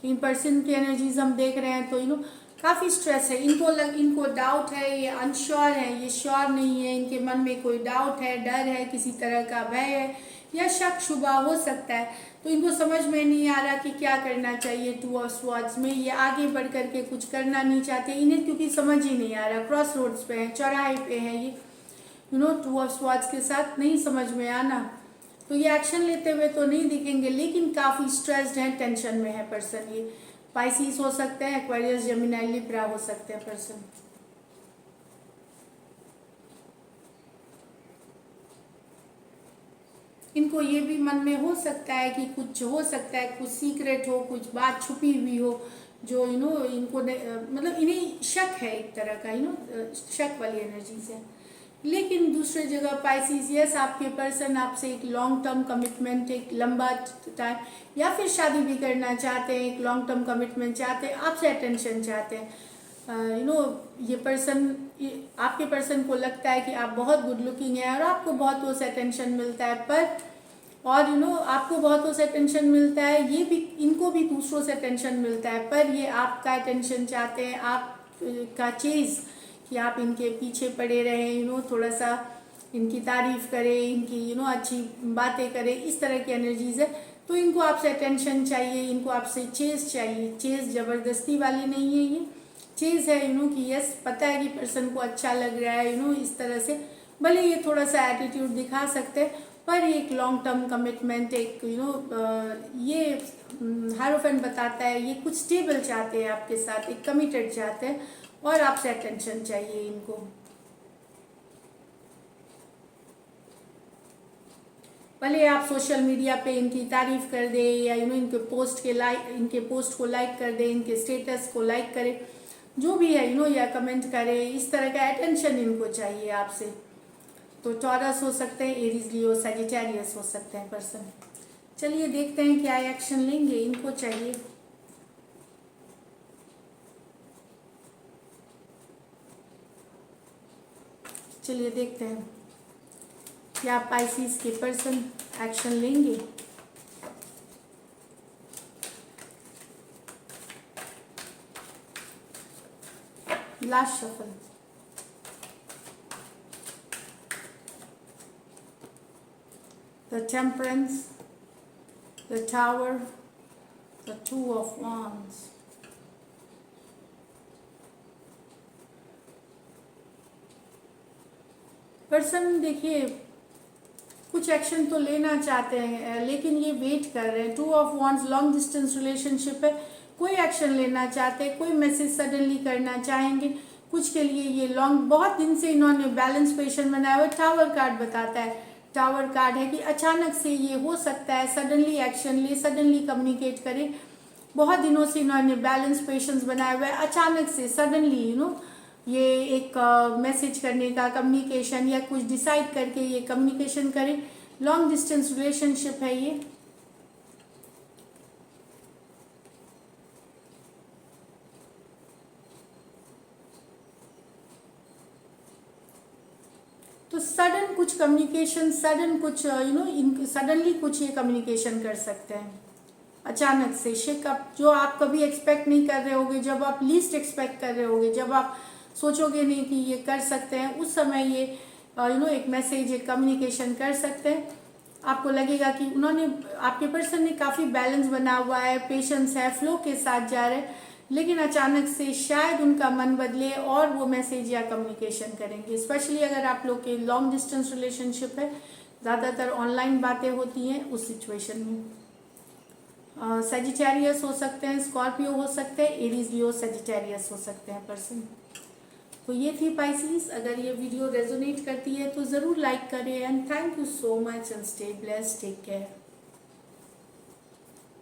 इन पर्सन की एनर्जीज हम देख रहे हैं तो काफ़ी स्ट्रेस है, इनको डाउट है, ये अनश्योर है, ये श्योर नहीं है, इनके मन में कोई डाउट है, डर है, किसी तरह का भय है या शक शुबा हो सकता है। तो इनको समझ में नहीं आ रहा कि क्या करना चाहिए। 2 ऑफ स्वॉर्ड्स में ये आगे बढ़ करके कुछ करना नहीं चाहते, इन्हें क्योंकि समझ ही नहीं आ रहा, क्रॉस रोड्स पे है, चौराहे पे है ये 2 ऑफ स्वॉर्ड्स के साथ नहीं समझ में आना। तो ये एक्शन लेते हुए तो नहीं दिखेंगे, लेकिन काफ़ी स्ट्रेस्ड है, टेंशन में है पर्सन। ये पाइसिस हो सकते हैं, एक्वेरियस, जेमिनी, लिब्रा हो सकते हैं पर्सन। इनको ये भी मन में हो सकता है कि कुछ हो सकता है, कुछ सीक्रेट हो, कुछ बात छुपी हुई हो जो इनको मतलब इन्हें शक है, एक तरह का शक वाली एनर्जी से। लेकिन दूसरे जगह पाइसिस, यस आपके पर्सन आपसे एक लॉन्ग टर्म कमिटमेंट, एक लंबा टाइम या फिर शादी भी करना चाहते हैं, एक लॉन्ग टर्म कमिटमेंट चाहते हैं, आपसे अटेंशन चाहते हैं। ये पर्सन, आपके पर्सन को लगता है कि आप बहुत गुड लुकिंग है और आपको बहुतों से अटेंशन मिलता है, पर और आपको बहुतों से अटेंशन मिलता है, ये भी इनको भी दूसरों से अटेंशन मिलता है, पर ये आपका अटेंशन चाहते हैं, आपका चेज, कि आप इनके पीछे पड़े रहें, थोड़ा सा इनकी तारीफ करें, इनकी अच्छी बातें करें, इस तरह की एनर्जीज है। तो इनको आपसे अटेंशन चाहिए, इनको आपसे चेज चाहिए। चेज ज़बरदस्ती वाली नहीं है, ये चीज़ है कि यस पता है कि पर्सन को अच्छा लग रहा है, इस तरह से भले ये थोड़ा सा एटीट्यूड दिखा सकते हैं, पर एक लॉन्ग टर्म कमिटमेंट, एक ये हायरोफेंट बताता है ये कुछ स्टेबल चाहते हैं आपके साथ, एक कमिटेड चाहते हैं और आपसे अटेंशन चाहिए इनको। भले आप सोशल मीडिया पे इनकी तारीफ कर दे या इनके पोस्ट को लाइक कर दे, इनके स्टेटस को लाइक करें, जो भी है या कमेंट करें, इस तरह का अटेंशन इनको चाहिए आपसे। तो टॉरस हो सकते हैं, एरीज, लियो, सजिटेरियस हो सकते हैं पर्सन। चलिए देखते हैं क्या एक्शन लेंगे, इनको चाहिए। चलिए देखते हैं क्या पाइसिस के पर्सन एक्शन लेंगे। Last shuffle, the Temperance, the Tower, the 2 of Wands। Person देखिए कुछ एक्शन तो लेना चाहते हैं, लेकिन ये वेट कर रहे हैं। 2 of Wands long distance relationship है, कोई एक्शन लेना चाहते हैं, कोई मैसेज सडनली करना चाहेंगे, कुछ के लिए ये लॉन्ग, बहुत दिन से इन्होंने बैलेंस पेशेंट बनाया हुआ। टावर कार्ड बताता है, टावर कार्ड है कि अचानक से ये हो सकता है, सडनली एक्शन ले, सडनली कम्युनिकेट करे। बहुत दिनों से इन्होंने बैलेंस पेशेंस बनाया हुआ है, अचानक से सडनली ये एक मैसेज करने का, कम्युनिकेशन या कुछ डिसाइड करके ये कम्युनिकेशन करें। लॉन्ग डिस्टेंस रिलेशनशिप है ये। तो सडन कुछ कम्युनिकेशन, सडन कुछ सडनली कुछ ये कम्युनिकेशन कर सकते हैं अचानक से, शेकअप जो आप कभी एक्सपेक्ट नहीं कर रहे होगे, जब आप लीस्ट एक्सपेक्ट कर रहे होगे, जब आप सोचोगे नहीं कि ये कर सकते हैं, उस समय ये एक मैसेज, एक कम्युनिकेशन कर सकते हैं। आपको लगेगा कि उन्होंने, आपके पर्सन ने काफ़ी बैलेंस बना हुआ है, पेशेंस है, फ्लो के साथ जा रहे हैं, लेकिन अचानक से शायद उनका मन बदले और वो मैसेज या कम्युनिकेशन करेंगे। स्पेशली अगर आप लोग के लॉन्ग डिस्टेंस रिलेशनशिप है, ज़्यादातर ऑनलाइन बातें होती हैं उस सिचुएशन में। सेजिटेरियस हो सकते हैं, स्कॉर्पियो हो सकते हैं, एरीज लियो सेजिटेरियस हो सकते हैं पर्सन। तो ये थी पाइसेस। अगर ये वीडियो रेजोनेट करती है तो ज़रूर लाइक करें and thank you so much and stay blessed, take care.